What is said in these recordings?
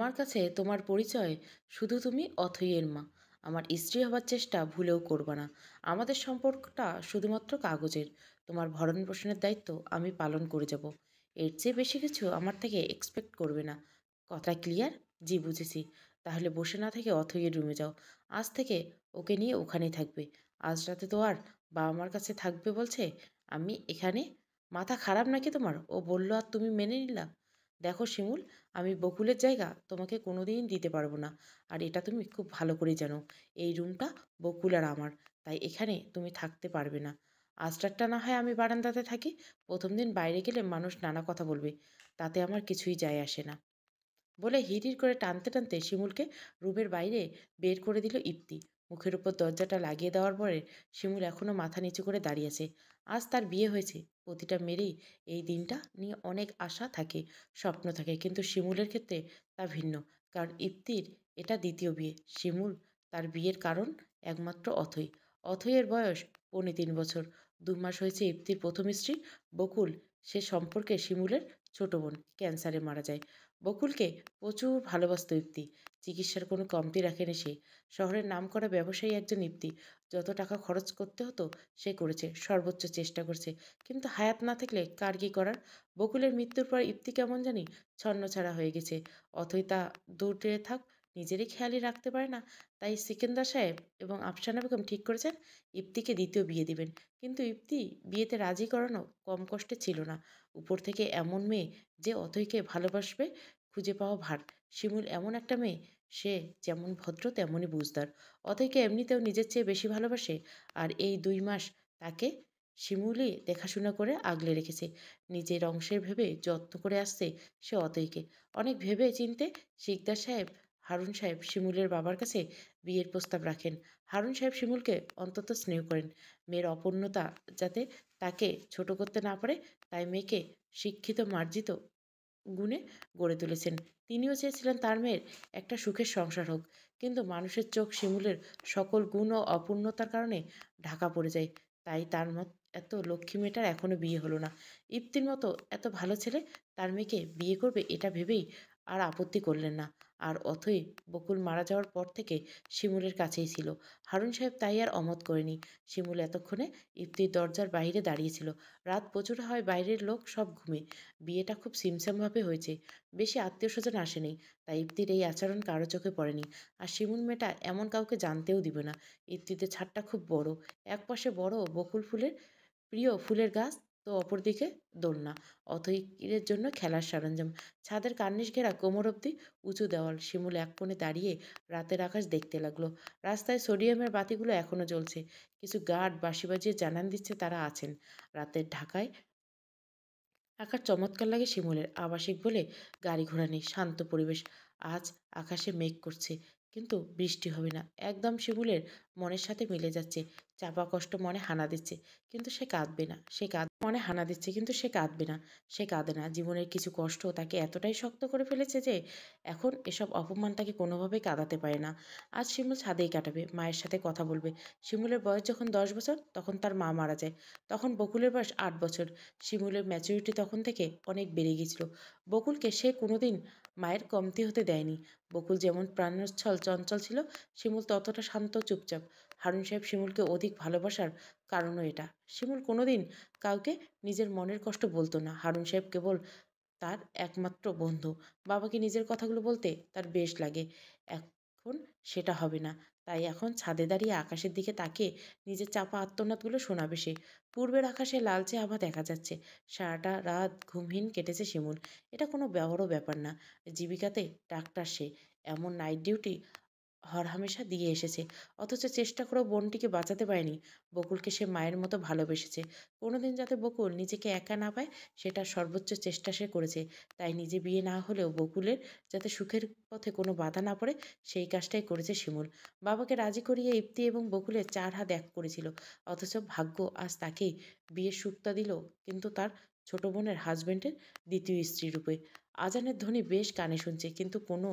আমার কাছে তোমার পরিচয় শুধু তুমি অথইয়ের মা। আমার স্ত্রী হবার চেষ্টা ভুলেও করবে না। আমাদের সম্পর্কটা শুধুমাত্র কাগজের। তোমার ভরণ পোষণের দায়িত্ব আমি পালন করে যাব। এর চেয়ে বেশি কিছু আমার থেকে এক্সপেক্ট করবে না। কথা ক্লিয়ার? জি, বুঝেছি। তাহলে বসে না থেকে অথইয়ের রুমে যাও। আজ থেকে ওকে নিয়ে ওখানেই থাকবে। আজ রাতে তো আর বাবা মার কাছে থাকবে বলছে, আমি এখানে। মাথা খারাপ নাকি তোমার? ও বলল আর তুমি মেনে নিলা? দেখো শিমুল, আমি বকুলের জায়গা তোমাকে কোনোদিন দিতে পারবো না। আর এটা তুমি খুব ভালো করেই জানো। এই রুমটা বকুল আর আমার, তাই এখানে তুমি থাকতে পারবে না। আজ রাতটা না হয় আমি বারান্দাতে থাকি। প্রথম দিন বাইরে গেলে মানুষ নানা কথা বলবে, তাতে আমার কিছুই যায় আসে না বলে হিড়হিড় করে টানতে টানতে শিমুলকে রুমের বাইরে বের করে দিল ইপ্তি। মুখের উপর দরজাটা লাগিয়ে দেওয়ার পরে শিমুল এখনো মাথা নিচু করে দাঁড়িয়ে আছে। আজ তার বিয়ে হয়েছে। প্রতিটা মেয়েরই এই দিনটা নিয়ে অনেক আশা থাকে, স্বপ্ন থাকে, কিন্তু শিমুলের ক্ষেত্রে তা ভিন্ন। কারণ ইপ্তির এটা দ্বিতীয় বিয়ে। শিমুল তার বিয়ের কারণ একমাত্র অথই। অথইয়ের বয়স 3.25 বছর। 2 মাস হয়েছে ইপ্তির প্রথম স্ত্রী বকুল, সে সম্পর্কে শিমুলের ছোট বোন ক্যান্সারে মারা যায়। বকুলকে প্রচুর ভালোবাসত ইপ্তি। চিকিৎসার কোনো কমতি রাখেনি সে। শহরের নামকরা ব্যবসায়ী একজন ইপ্তি। যত টাকা খরচ করতে হতো সে করেছে, সর্বোচ্চ চেষ্টা করছে। কিন্তু হায়াত না থাকলে কার কি করার। বকুলের মৃত্যুর পর ইপ্তি কেমন জানি ছন্নছাড়া হয়ে গেছে। অথই তা দূরে থাক, নিজেরই খেয়ালই রাখতে পারে না। তাই সিকেন্দার সাহেব এবং আফসানা বেগম ঠিক করেছেন ইপ্তিকে দ্বিতীয় বিয়ে দিবেন। কিন্তু ইপ্তি বিয়েতে রাজি করানো কম কষ্টে ছিল না। উপর থেকে এমন মেয়ে যে অথইকে ভালোবাসবে খুঁজে পাওয়া ভার। শিমুল এমন একটা মেয়ে, সে যেমন ভদ্র তেমনই বুঝদার। অথইকে এমনিতেও নিজের চেয়ে বেশি ভালোবাসে। আর এই 2 মাস তাকে শিমুলই দেখাশোনা করে আগলে রেখেছে। নিজের অংশের ভেবে যত্ন করে আসছে সে অতইকে। অনেক ভেবে চিনতে শিকদার সাহেব, হারুন সাহেব শিমুলের বাবার কাছে বিয়ের প্রস্তাব রাখেন। হারুন সাহেব শিমুলকে অন্তত স্নেহ করেন। মেয়ের অপূর্ণতা যাতে তাকে ছোট করতে না পারে, তাই মেয়েকে শিক্ষিত মার্জিত গুণে গড়ে তুলেছেন। তিনিও চেয়েছিলেন তার মেয়ের একটা সুখের সংসার হোক। কিন্তু মানুষের চোখ শিমুলের সকল গুণ ও অপূর্ণতার কারণে ঢাকা পড়ে যায়। তাই তার মত এত লক্ষ্মী মেয়েটার এখনো বিয়ে হলো না। ইপ্তির মতো এত ভালো ছেলে তার মেয়েকে বিয়ে করবে এটা ভেবেই আর আপত্তি করলেন না। আর অথই বকুল মারা যাওয়ার পর থেকে শিমুলের কাছেই ছিল। হারুন সাহেব তাই আর অমত করেনি। শিমুল এতক্ষণে ইপ্তির দরজার বাইরে দাঁড়িয়েছিল। রাত প্রচুর হয়, বাইরের লোক সব ঘুমে। বিয়েটা খুব সিমসামভাবে হয়েছে। বেশি আত্মীয়স্বজন আসেনি। তাই ইপ্তির এই আচরণ কারো চোখে পড়েনি। আর শিমুল মেয়েটা এমন কাউকে জানতেও দিবে না। ইপ্তিদের ছাদটা খুব বড়। একপাশে বড় বকুল ফুলের প্রিয় ফুলের গাছ, তো অপরদিকে দোলনা, অথৈরের জন্য খেলার সরঞ্জাম। ছাদের কার্নিশ ঘেরা কোমর অবধি উঁচু দেওয়াল। শিমুল এক কোণে দাঁড়িয়ে রাতের আকাশ দেখতে লাগলো। রাস্তায় সোডিয়ামের বাতিগুলো এখনো জ্বলছে। কিছু গার্ড বাঁশি বাজিয়ে জানান দিচ্ছে তারা আছেন। রাতের ঢাকায় আকাশ চমৎকার লাগে শিমুলের। আবাসিক বলে গাড়ি ঘোড়া নেই, শান্ত পরিবেশ। আজ আকাশে মেঘ করছে, কিন্তু বৃষ্টি হবে না। একদম শিমুলের মনের সাথে মিলে যাচ্ছে। চাপা কষ্ট মনে হানা দিচ্ছে, কিন্তু সে কাঁদবে না। মনে হানা দিচ্ছে, কিন্তু সে কাঁদবে না। সে কাঁদে না। জীবনের কিছু কষ্ট তাকে এতটাই শক্ত করে ফেলেছে যে এখন এসব অপমান তাকে কোনোভাবেই কাঁদাতে পারে না। আজ শিমুল ছাদেই কাটাবে, মায়ের সাথে কথা বলবে। শিমুলের বয়স যখন 10 বছর, তখন তার মা মারা যায়। তখন বকুলের বয়স 8 বছর। শিমুলের ম্যাচুরিটি তখন থেকে অনেক বেড়ে গিয়েছিল। বকুলকে সে কোনোদিন মায়ের কমতি হতে দেয়নি। বকুল যেমন প্রাণোচ্ছল চঞ্চল ছিল, শিমুল ততটা শান্ত চুপচাপ। হারুন সাহেব শিমুলকে অধিক ভালোবাসার কারণও এটা। শিমুল কোনোদিন কাউকে নিজের মনের কষ্ট বলতো না। হারুন সাহেব কেবল তার একমাত্র বন্ধু। বাবাকে নিজের কথাগুলো বলতে তার বেশ লাগে। এখন সেটা হবে না। তাই এখন ছাদে দাঁড়িয়ে আকাশের দিকে তাকিয়ে নিজের চাপা আর্তনাদগুলো শোনাবে সে। পূর্বের আকাশে লালচে আভা দেখা যাচ্ছে। সারাটা রাত ঘুমহীন কেটেছে শিমুল। এটা কোনো বড় ব্যাপার না। জীবিকাতে ডাক্তার সে। এমন নাইট ডিউটি হরহামেশা দিয়ে এসেছে। অথচ চেষ্টা করেও বোনটিকে বাঁচাতে পারেনি। বকুলকে সে মায়ের মতো ভালোবেসেছে। কোনোদিন যাতে বকুল নিজেকে একা না পায়, সেটা সর্বোচ্চ চেষ্টা সে করেছে। তাই নিজে বিয়ে না হলেও বকুলের যাতে সুখের পথে কোনো বাধা না পড়ে, সেই কাজটাই করেছে শিমুল। বাবাকে রাজি করিয়ে ইপ্তি এবং বকুলের 4 হাত এক করেছিল। অথচ ভাগ্য আজ তাকেই বিয়ের সুখটা দিল, কিন্তু তার ছোট বোনের হাজবেন্ডের দ্বিতীয় স্ত্রী রূপে। আজানের ধ্বনি বেশ কানে শুনছে, কিন্তু কোনো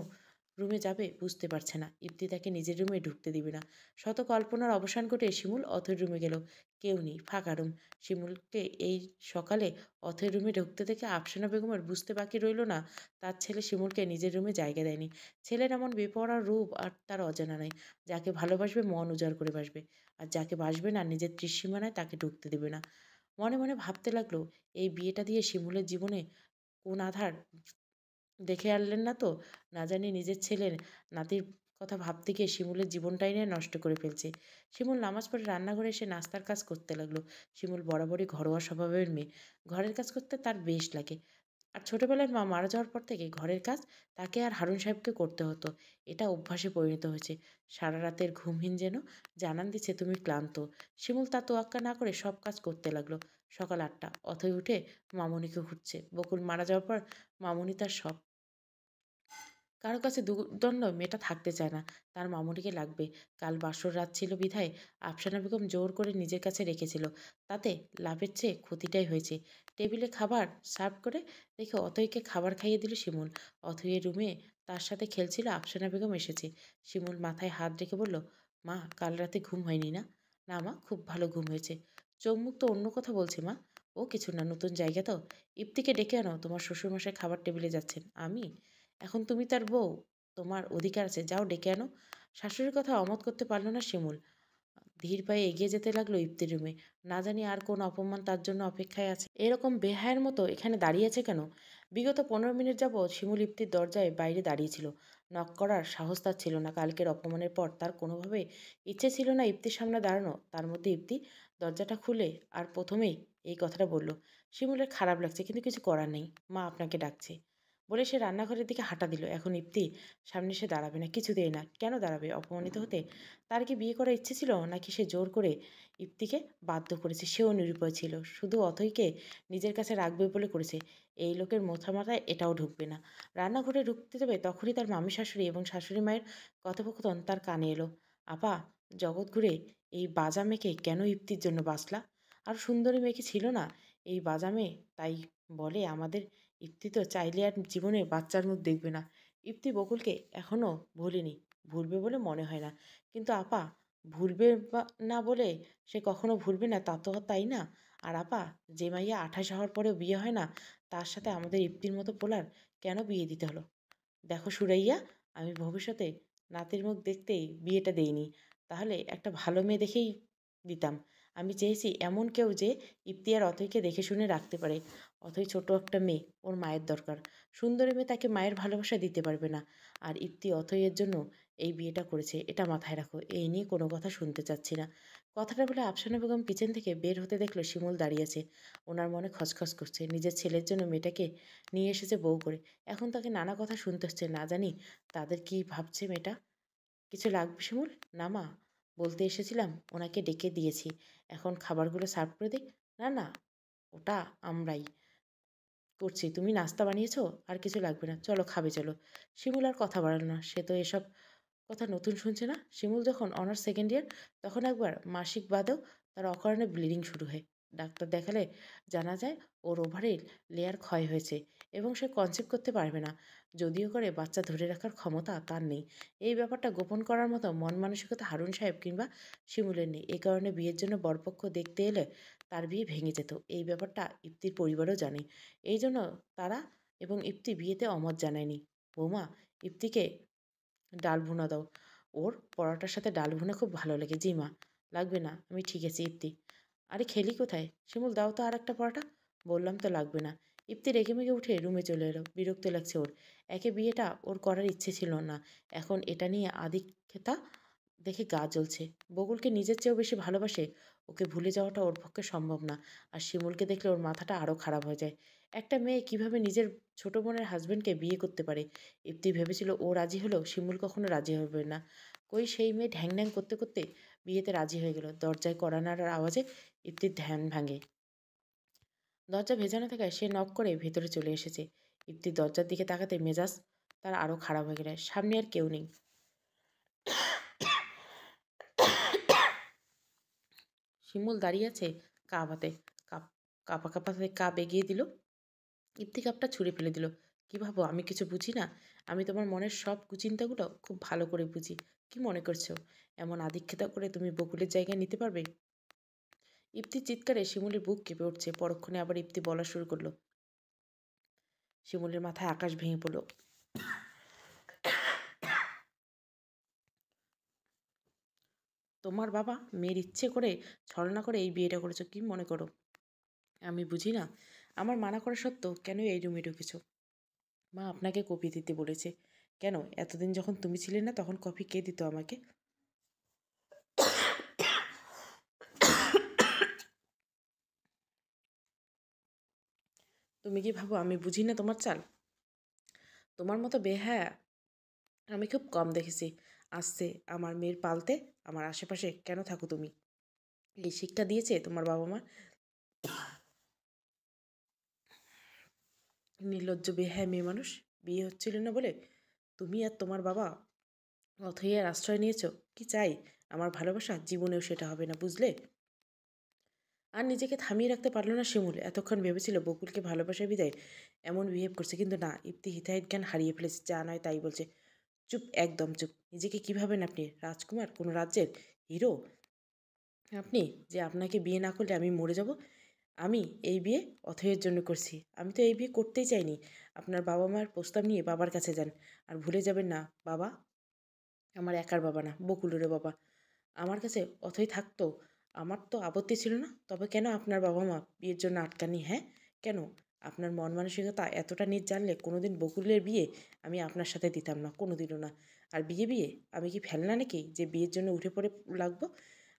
রুমে যাবে বুঝতে পারছে না। ইপ্তি তাকে নিজের রুমে ঢুকতে দিবে না। শত কল্পনার অবসান ঘটে শিমুল অথৈর রুমে গেল। কেউ নেই, ফাঁকা রুম। শিমুলকে এই সকালে অথৈর রুমে ঢুকতে দেখে আফসানা বেগমের বুঝতে বাকি রইল না তার ছেলে শিমুলকে নিজের রুমে জায়গা দেয়নি। ছেলের এমন বেপরোয়া রূপ আর তার অজানা নাই। যাকে ভালোবাসবে মন উজাড় করে বাসবে, আর যাকে বাসবে না নিজের ত্রিসীমানায় তাকে ঢুকতে দেবে না। মনে মনে ভাবতে লাগলো, এই বিয়েটা দিয়ে শিমুলের জীবনে কোন আধার দেখে আনলেন না তো? না জানি নিজের ছেলের নাতির কথা ভাবতে গিয়ে শিমুলের জীবনটাই নিয়ে নষ্ট করে ফেলছে। শিমুল নামাজ পড়ে রান্নাঘরে এসে নাস্তার কাজ করতে লাগলো। শিমুল বরাবরই ঘরোয়া স্বভাবের মেয়ে। ঘরের কাজ করতে তার বেশ লাগে। আর ছোটবেলায় মা মারা যাওয়ার পর থেকে ঘরের কাজ তাকে আর হারুন সাহেবকে করতে হতো। এটা অভ্যাসে পরিণত হয়েছে। সারা রাতের ঘুমহীন যেন জানান দিচ্ছে তুমি ক্লান্ত। শিমুল তা তোয়াক্কা না করে সব কাজ করতে লাগলো। সকাল ৮টা, অথই উঠে মামুনিকে খুঁজছে। বকুল মারা যাওয়ার পর মামুনি তার সব। কারো কাছে দুর্দণ্ড মেয়েটা থাকতে চায় না। তার মামুনিকে লাগবে। কাল বাসর রাত ছিল বিধায় আফসানা বেগম জোর করে নিজের কাছে রেখেছিল। তাতে লাভের চেয়ে ক্ষতিটাই হয়েছে। টেবিলে খাবার সার্ভ করে দেখে অথইকে খাবার খাইয়ে দিল শিমুল। অথইয়ের রুমে তার সাথে খেলছিল আফসানা বেগম এসেছে। শিমুল মাথায় হাত রেখে বলল, মা কাল রাতে ঘুম হয়নি না? না মা, খুব ভালো ঘুম হয়েছে। চোখ মুখ তো অন্য কথা বলছে মা। ও কিছু না, নতুন জায়গা তো। ইপ্তিকে ডেকে আনো, তোমার শ্বশুরমশাই খাবার টেবিলে যাচ্ছেন। আমি? এখন তুমি তার বউ, তোমার অধিকার আছে, যাও ডেকে আনো। শাশুড়ির কথা অমত করতে পারল না শিমুল। ধীর পায়ে এগিয়ে যেতে লাগলো ইপ্তির রুমে। না জানি আর কোন অপমান তার জন্য অপেক্ষায় আছে। এরকম বেহায়ের মতো এখানে দাঁড়িয়ে আছে কেন? বিগত 15 মিনিট যাবৎ শিমুল ইপ্তির দরজায় বাইরে দাঁড়িয়েছিল। নক করার সাহস তার ছিল না। কালকের অপমানের পর তার কোনোভাবে ইচ্ছে ছিল না ইপ্তির সামনে দাঁড়ানো। তার মধ্যে ইপ্তি দরজাটা খুলে আর প্রথমেই এই কথাটা বলল। শিমুলের খারাপ লাগছে, কিন্তু কিছু করার নেই। মা আপনাকে ডাকছে বলে সে রান্নাঘরের দিকে হাঁটা দিল। এখন ইপ্তি সামনে সে দাঁড়াবে না, কিছুতেই না। কেন দাঁড়াবে অপমানিত হতে? তার কি বিয়ে করার ইচ্ছে ছিল, নাকি সে জোর করে ইপ্তিকে বাধ্য করেছে? সেও নিরুপায় ছিল, শুধু অথইকে নিজের কাছে রাখবে বলে করেছে। এই লোকের মাথায় এটাও ঢুকবে না। রান্নাঘরে ঢুকতে যাবে তখনই তার মামি শাশুড়ি এবং শাশুড়ি মায়ের কথোপকথন তার কানে এলো। আপা, জগৎ ঘুরে এই বাজা মেয়েকে কেন ইপ্তির জন্য বাঁচলা? আর সুন্দরী মেয়েকে ছিল না এই বাজা মেয়ে? তাই বলে আমাদের ইপ্তি তো চাইলে আর জীবনে বাচ্চার মুখ দেখবে না। ইপ্তি বকুলকে এখনও ভুলেনি, ভুলবে বলে মনে হয় না। কিন্তু আপা, ভুলবে বা না বলে সে কখনো ভুলবে না তা তো তাই না? আর আপা, যে মাইয়া 28 হওয়ার পরেও বিয়ে হয় না, তার সাথে আমাদের ইপ্তির মতো পোলার কেন বিয়ে দিতে হলো? দেখো সুরাইয়া, আমি ভবিষ্যতে নাতির মুখ দেখতেই বিয়েটা দেইনি। তাহলে একটা ভালো মেয়ে দেখেই দিতাম। আমি চেয়েছি এমন কেউ যে ইপ্তি আর অথইকে দেখে শুনে রাখতে পারে। অথই ছোট একটা মেয়ে, ওর মায়ের দরকার। সুন্দরী মেয়ে তাকে মায়ের ভালোবাসা দিতে পারবে না। আর ইপ্তি অথইয়ের জন্য এই বিয়েটা করেছে, এটা মাথায় রাখো। এই নিয়ে কোনো কথা শুনতে চাচ্ছি না। কথাটা বলে আফসানা বেগম কিচেন থেকে বের হতে দেখলো শিমুল দাঁড়িয়ে আছে। ওনার মনে খচখচ করছে। নিজের ছেলের জন্য মেয়েটাকে নিয়ে এসেছে বউ করে। এখন তাকে নানা কথা শুনতে হচ্ছে। না জানি তাদের কি ভাবছে মেয়েটা। কিছু লাগবে শিমুল? না মা, বলতে এসেছিলাম ওনাকে ডেকে দিয়েছি। এখন খাবারগুলো সার্ভ করে দিই। না না, ওটা আমরাই করছি। তুমি নাস্তা বানিয়েছো? আর কিছু লাগবে না, চলো খাবে চলো। শিমুল আর কথা বাড়ালো না। সে তো এসব কথা নতুন শুনছে না। শিমুল যখন অনার্স সেকেন্ড ইয়ার, তখন একবার মাসিক বাদেও তার অকারণে ব্লিডিং শুরু হয়। ডাক্তার দেখালে জানা যায় ওর ওভারের লেয়ার ক্ষয় হয়েছে এবং সে কনসিভ করতে পারবে না। যদিও করে বাচ্চা ধরে রাখার ক্ষমতা তার নেই। এই ব্যাপারটা গোপন করার মতো মন মানসিকতা হারুন সাহেব কিংবা শিমুলের নেই। এই কারণে বিয়ের জন্য বরপক্ষ দেখতে এলে তার বিয়ে ভেঙে যেত। এই ব্যাপারটা ইপ্তির পরিবারও জানে। এই জন্য তারা এবং ইপ্তি বিয়েতে অমত জানায়নি। বৌমা, ইপ্তিকে ডাল ভুনা দাও। ওর পরোটার সাথে ডাল ভুনা খুব ভালো লাগে। জি মা। লাগবে না, আমি ঠিক আছি ইপ্তি। আরে খেলি কোথায়? শিমুল, দাও তো আর একটা পরোটা। বললাম তো লাগবে না। ইপ্তি রেগেমেগে উঠে রুমে চলে এলো। বিরক্ত লাগছে ওর। একে বিয়েটা ওর করার ইচ্ছে ছিল না, এখন এটা নিয়ে আদিক্ষেতা দেখে গা জ্বলছে। বকুলকে নিজের চেয়েও বেশি ভালোবাসে। ওকে ভুলে যাওয়াটা ওর পক্ষে সম্ভব না। আর শিমুলকে দেখলে ওর মাথাটা আরও খারাপ হয়ে যায়। একটা মেয়ে কিভাবে নিজের ছোট বোনের হাজবেন্ডকে বিয়ে করতে পারে? ইপ্তি ভেবেছিল ও রাজি হলেও শিমুল কখনো রাজি হবে না। কই সেই মেয়ে ঢ্যাং ঢ্যাং করতে করতে বিয়েতে রাজি হয়ে গেল। দরজায় কড়া নাড়ার আওয়াজে ইপ্তির ধ্যান ভাঙে। দরজা ভেজানো থাকায় সে নক করে ভেতরে চলে এসেছে। ইপ্তি দরজার দিকে তাকাতে মেজাজ তার আরও খারাপ হয়ে গেল। সামনে আর কেউ নেই। শিমুল দাঁড়িয়ে আছে কাপ হাতে। কাপ কাঁপা কাঁপা হাতে কাপ এগিয়ে দিল। ইপ্তি কাপটা ছুঁড়ে ফেলে দিল। কি ভাবো আমি কিছু বুঝি না? আমি তোমার মনের সব কুচিন্তাগুলো খুব ভালো করে বুঝি। কি মনে করছো এমন আধিক্যতা করে তুমি বকুলের জায়গায় নিতে পারবে? ইপ্তির চিৎকারে শিমুলের বুক কেঁপে উঠছে। পরক্ষণে আবার ইপ্তি বলা শুরু করলো। শিমুলের মাথায় আকাশ ভেঙে পড়ল। তোমার বাবা মেয়ের ইচ্ছে করে ছলনা করে এই বিয়েটা করেছো, কি মনে করো? আমি বুঝি না, আমার মানা করা সত্ত্বেও কেন এই রুমে ঢুকেছো? মা আপনাকে কফি দিতে বলেছে। কেন? এতদিন যখন তুমি ছিলে না তখন কফি কে দিত আমাকে? তুমি কি ভাবো আমি বুঝি না তোমার চাল? তোমার মতো বেহায়া আমি খুব কম দেখেছি। আসছে আমার মেয়ের পালতে আমার আশেপাশে কেন থাকো তুমি? এই শিক্ষা দিয়েছে তোমার বাবা মা? নির্লজ্জ বেহায়া মেয়ে মানুষ। বিয়ে হচ্ছিল না বলে তুমি আর তোমার বাবা অথইয়ার আশ্রয় নিয়েছো। কি চাই? আমার ভালোবাসা জীবনেও সেটা হবে না, বুঝলে? আর নিজেকে থামিয়ে রাখতে পারল না শিমুল। এতক্ষণ ভেবেছিল বকুলকে ভালোবাসার বিদায় এমন বিহেভ করছে, কিন্তু না, ইপ্তি হিতাহিত জ্ঞান হারিয়ে ফেলেছে, যা নয় তাই বলছে। চুপ, একদম চুপ। নিজেকে কী ভাবেন আপনি? রাজকুমার? কোনো রাজ্যের হিরো আপনি, যে আপনাকে বিয়ে না করলে আমি মরে যাব? আমি এই বিয়ে অথয়ের জন্য করছি। আমি তো এই বিয়ে করতেই চাইনি। আপনার বাবা মায়ের প্রস্তাব নিয়ে বাবার কাছে যান। আর ভুলে যাবেন না, বাবা আমার একার বাবা না, বকুলেরও বাবা। আমার কাছে অথই থাকতো, আমার তো আপত্তি ছিল না। তবে কেন আপনার বাবা মা বিয়ের জন্য আটকাননি? হ্যাঁ, কেন? আপনার মন মানসিকতা এতটা নিজ জানলে কোনোদিন বকুলের বিয়ে আমি আপনার সাথে দিতাম না, কোনোদিনও না। আর বিয়ে বিয়ে আমি কি ফেলনা নাকি যে বিয়ের জন্য উঠে পড়ে লাগবো?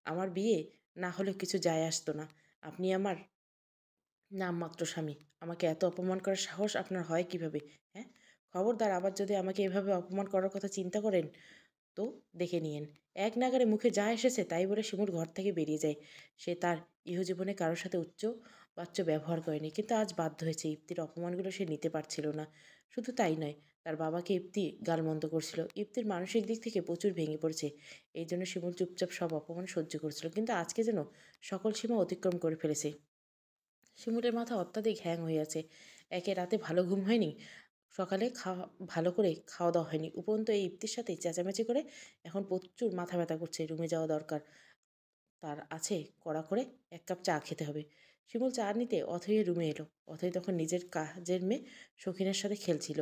আমার বিয়ে না হলে কিছু যায় আসতো না। আপনি আমার নামমাত্র স্বামী। আমাকে এত অপমান করার সাহস আপনার হয় কিভাবে? হ্যাঁ, খবরদার আবার যদি আমাকে এভাবে অপমান করার কথা চিন্তা করেন তো দেখে নিয়েন। এক নাগাড়ে মুখে যা এসেছে তাই বলে শিমুল ঘর থেকে বেরিয়ে যায়। সে তার ইহজীবনে কারোর সাথে উচ্চ বাচ্য ব্যবহার করেনি, কিন্তু আজ বাধ্য হয়েছে। ইপ্তির অপমানগুলো সে নিতে পারছিল না। শুধু তাই নয়, তার বাবাকে ইপ্তি গালমন্দ করছিল। ইপ্তির মানসিক দিক থেকে প্রচুর ভেঙে পড়েছে। এই জন্য শিমুল চুপচাপ সব অপমান সহ্য করছিল, কিন্তু আজকে যেন সকল সীমা অতিক্রম করে ফেলেছে। শিমুলের মাথা অত্যাধিক হ্যাং হয়ে আছে। একে রাতে ভালো ঘুম হয়নি, সকালে ভালো করে খাওয়া দাওয়া হয়নি। উপরন্তু এই ইপ্তির সাথে চেঁচামেচি করে এখন প্রচুর মাথা ব্যথা করছে। রুমে যাওয়া দরকার তার আছে, কড়া করে ১ কাপ চা খেতে হবে। শিমুল চা নিতে অথইয়ের রুমে এলো। অথই তখন নিজের কাজের মেয়ে সখিনের সাথে খেলছিল।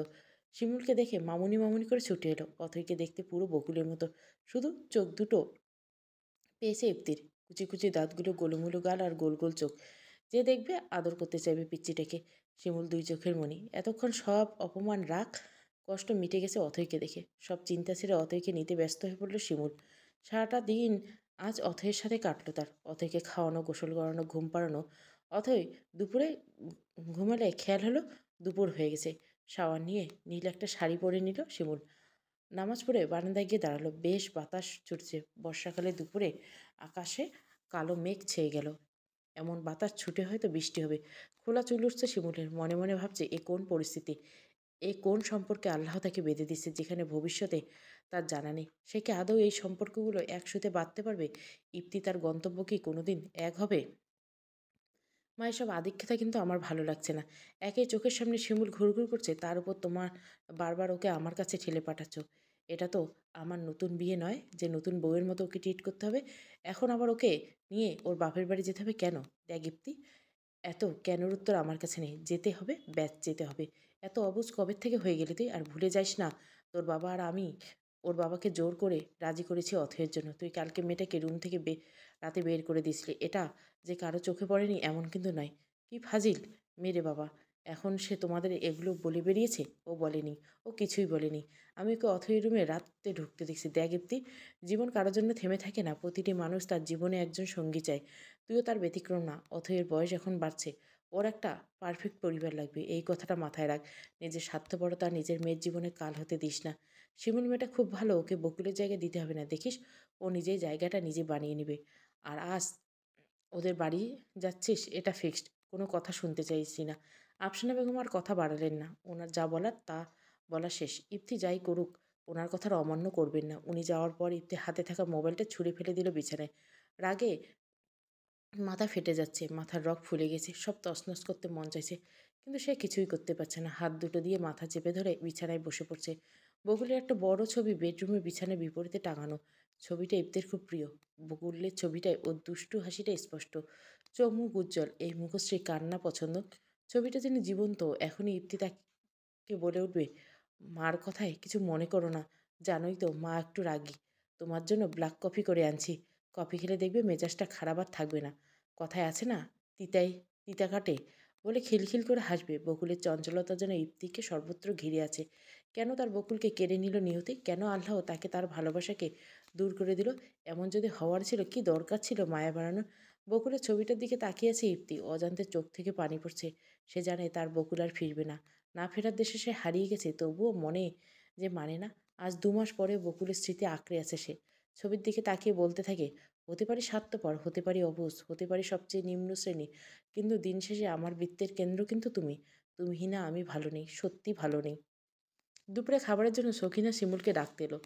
শিমুলকে দেখে মামুনি মামুনি করে ছুটে এলো। অথইকে দেখতে পুরো বকুলের মতো, শুধু চোখ দুটো পেয়েছে ইপ্তির। কুচি কুচি দাঁতগুলো, গোলুমুলু গাল আর গোল গোল চোখ। যে দেখবে আদর করতে চাইবে পিচ্চিটাকে। শিমুল দুই চোখের মণি। এতক্ষণ সব অপমান, রাগ, কষ্ট মিটে গেছে অথইকে দেখে। সব চিন্তা ছেড়ে অথইকে নিতে ব্যস্ত হয়ে পড়ল শিমুল। সারাটা দিন আজ অথইয়ের সাথে কাটলো তার। অথইকে খাওয়ানো, গোসল করানো, ঘুম পাড়ানো। অথই দুপুরে ঘুমালে খেয়াল হলো দুপুর হয়ে গেছে। শাওয়ার নিয়ে নীল একটা শাড়ি পরে নিল শিমুল। নামাজ পড়ে বারান্দায় গিয়ে দাঁড়ালো। বেশ বাতাস ছুটছে। বর্ষাকালে দুপুরে আকাশে কালো মেঘ ছেয়ে গেল। এমন বাতাস ছুটে হয়তো বৃষ্টি হবে। খোলা চুল উঠছে শিমুলের। মনে মনে ভাবছে, এ কোন পরিস্থিতি? এ কোন সম্পর্কে আল্লাহ তাকে বেঁধে দিচ্ছে, যেখানে ভবিষ্যতে তার জানা নেই? সে কি আদৌ এই সম্পর্কগুলো একসাথে বাঁধতে পারবে? ইপ্তি তার গন্তব্য কি কোনোদিন এক হবে? মা, এসব আধিক্যতা কিন্তু আমার ভালো লাগছে না। একে চোখের সামনে শিমুল ঘুরঘুর করছে, তার উপর তোমার বারবার ওকে আমার কাছে ঠেলে পাঠাচ্ছ। এটা তো আমার নতুন বিয়ে নয় যে নতুন বউয়ের মতো ওকে ট্রিট করতে হবে। এখন আবার ওকে নিয়ে ওর বাপের বাড়ি যেতে হবে কেন? দেখ ইপ্তি, এত কেনর উত্তর আমার কাছে নেই। যেতে হবে, ব্যাস যেতে হবে। এত অবুঝ কবে থেকে হয়ে গেলি তুই? আর ভুলে যাস না, তোর বাবা আর আমি ওর বাবাকে জোর করে রাজি করেছি অথয়ের জন্য। তুই কালকে মেয়েটাকে রুম থেকে রাতে বের করে দিয়েছিলি। এটা যে কারো চোখে পড়েনি এমন কিন্তু নয়। কি ফাজিল মেরে বাবা! এখন সে তোমাদের এগুলো বলে বেরিয়েছে? ও বলেনি, ও কিছুই বলেনি। আমি ওকে অথয়ের রুমে রাতে ঢুকতে দেখছি। দেখ ইপ্তি, জীবন কারোর জন্য থেমে থাকে না। প্রতিটি মানুষ তার জীবনে একজন সঙ্গী চায়। তুইও তার ব্যতিক্রম না। অথয়ের বয়স এখন বাড়ছে। ওর একটা পারফেক্ট পরিবার লাগবে। এই কথাটা মাথায় রাখ। নিজের স্বার্থপরতা নিজের মেয়ের জীবনে কাল হতে দিস না। শিমুল মেয়েটা খুব ভালো, ওকে বকুলের জায়গায় দিতে হবে না। দেখিস ও নিজেই জায়গাটা নিজে বানিয়ে নেবে। আর আজ ওদের বাড়ি যাচ্ছিস এটা ফিক্সড। কোনো কথা শুনতে চাইছি না। আফসানা বেগম আর কথা বাড়ালেন না। ওনার যা বলার তা বলা শেষ। ইপ্তি যাই করুক, ওনার কথার অমান্য করবেন না। উনি যাওয়ার পর ইপ্তি হাতে থাকা মোবাইলটা ছুঁড়ে ফেলে দিল বিছানায়। রাগে মাথা ফেটে যাচ্ছে, মাথার রগ ফুলে গেছে, সব তছনছ করতে মন চাইছে। কিন্তু সে কিছুই করতে পারছে না। হাত দুটো দিয়ে মাথা চেপে ধরে বিছানায় বসে পড়ছে। বকুলের একটা বড় ছবি বেডরুমের বিছানার বিপরীতে টাঙানো। ছবিটা ইপ্তের খুব প্রিয়। বকুলের ছবিটায় ওর দুষ্টু হাসিটা স্পষ্ট। চোখ মুখ উজ্জ্বল, এই মুখশ্রী কান্না পছন্দ। ছবিটা যেন জীবন্ত। এখনই ইপ্তি তাকে বলে উঠবে, মার কথায় কিছু মনে করো না। জানোই তো মা একটু রাগী। তোমার জন্য ব্ল্যাক কফি করে আনছি। কফি খেলে দেখবে মেজাজটা খারাপ আর থাকবে না। কথায় আছে না, তিতাই তিতা কাটে, বলে খিলখিল করে হাসবে। বকুলের চঞ্চলতা যেন ইপ্তিকে সর্বত্র ঘিরে আছে। কেন তার বকুলকে কেড়ে নিল নিয়তি? কেন আল্লাহ তাকে তার ভালোবাসাকে দূর করে দিল? এমন যদি হওয়ার ছিল, কি দরকার ছিল মায়া বাড়ানোর? বকুলের ছবিটার দিকে তাকিয়ে আছে ইপ্তি। অজান্তে চোখ থেকে পানি পড়ছে। সে জানে তার বকুল আর ফিরবে না। না ফেরার দেশে সে হারিয়ে গেছে, তবুও মনে যে মানে না। আজ 2 মাস পরে বকুলের স্মৃতি আঁকড়ে আছে সে। ছবির দিকে তাকিয়ে বলতে থাকে, হতে পারি স্বার্থপর, হতে পারি অবুঝ, হতে পারি সবচেয়ে নিম্ন শ্রেণী, কিন্তু দিন শেষে আমার বৃত্তের কেন্দ্র কিন্তু তুমি। তুমিই না আমি ভালো নেই, সত্যি ভালো নেই। দুপুরে খাবারের জন্য সখিনা শিমুলকে ডাকতে এলো।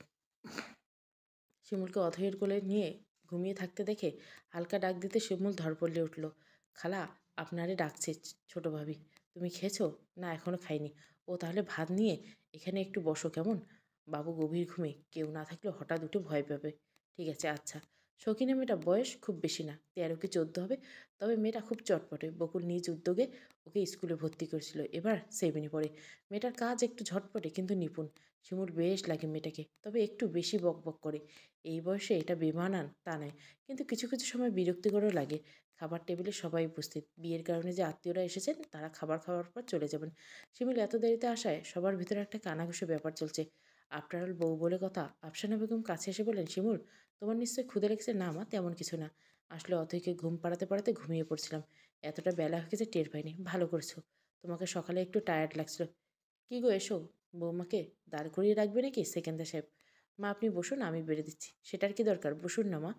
শিমুলকে অথৈয়ের কোলে নিয়ে ঘুমিয়ে থাকতে দেখে হালকা ডাক দিতে শিমুল ধড়পড়িয়ে উঠল। খালা, আপনারে ডাকছে ছোট ভাবি। তুমি খেয়েছো? না, এখনো খাইনি। ও তাহলে ভাত নিয়ে এখানে একটু বসো কেমন? বাবু গভীর ঘুমে, কেউ না থাকলে হঠাৎ উঠে ভয় পাবে। ঠিক আছে, আচ্ছা। সখিনা মেয়েটা বয়স খুব বেশি না, 13 কি 14 হবে। তবে মেয়েটা খুব চটপটে। বকুল নিজ উদ্যোগে ওকে স্কুলে ভর্তি করেছিল, এবার 7-এ পড়ে। মেয়েটার কাজ একটু ঝটপটে কিন্তু নিপুণ। শিমুল বেশ লাগে মেয়েটাকে, তবে একটু বেশি বকবক করে। এই বয়সে এটা বেমানান তা নয়, কিন্তু কিছু কিছু সময় বিরক্তিকরও লাগে। খাবার টেবিলে সবাই উপস্থিত। বিয়ের কারণে যে আত্মীয়রা এসেছেন তারা খাবার খাওয়ার পর চলে যাবেন। শিমুল এত দেরিতে আসায় সবার ভিতরে একটা কানাঘুষো ব্যাপার চলছে। আফটার অল বউ বলে কথা। আফসানা বেগম কাছে এসে বলেন, শিমুল, তোমার নিশ্চয়ই ক্ষুদে লেগেছে? না মা, তেমন কিছু না। আসলে অথৈকে ঘুম পাড়াতে পাড়াতে ঘুমিয়ে পড়ছিলাম। এতটা বেলা হয়ে গেছে টের পাইনি। ভালো করেছো। তোমাকে সকালে একটু টায়ার্ড লাগছিল। কি গো, এসো। বৌমাকে দাঁড় করিয়ে রাখবে নাকি সেকেন্দার সাহেব? মা, আপনি বসুন, আমি বেড়ে দিচ্ছি। সেটার কি দরকার? বসুন না মা।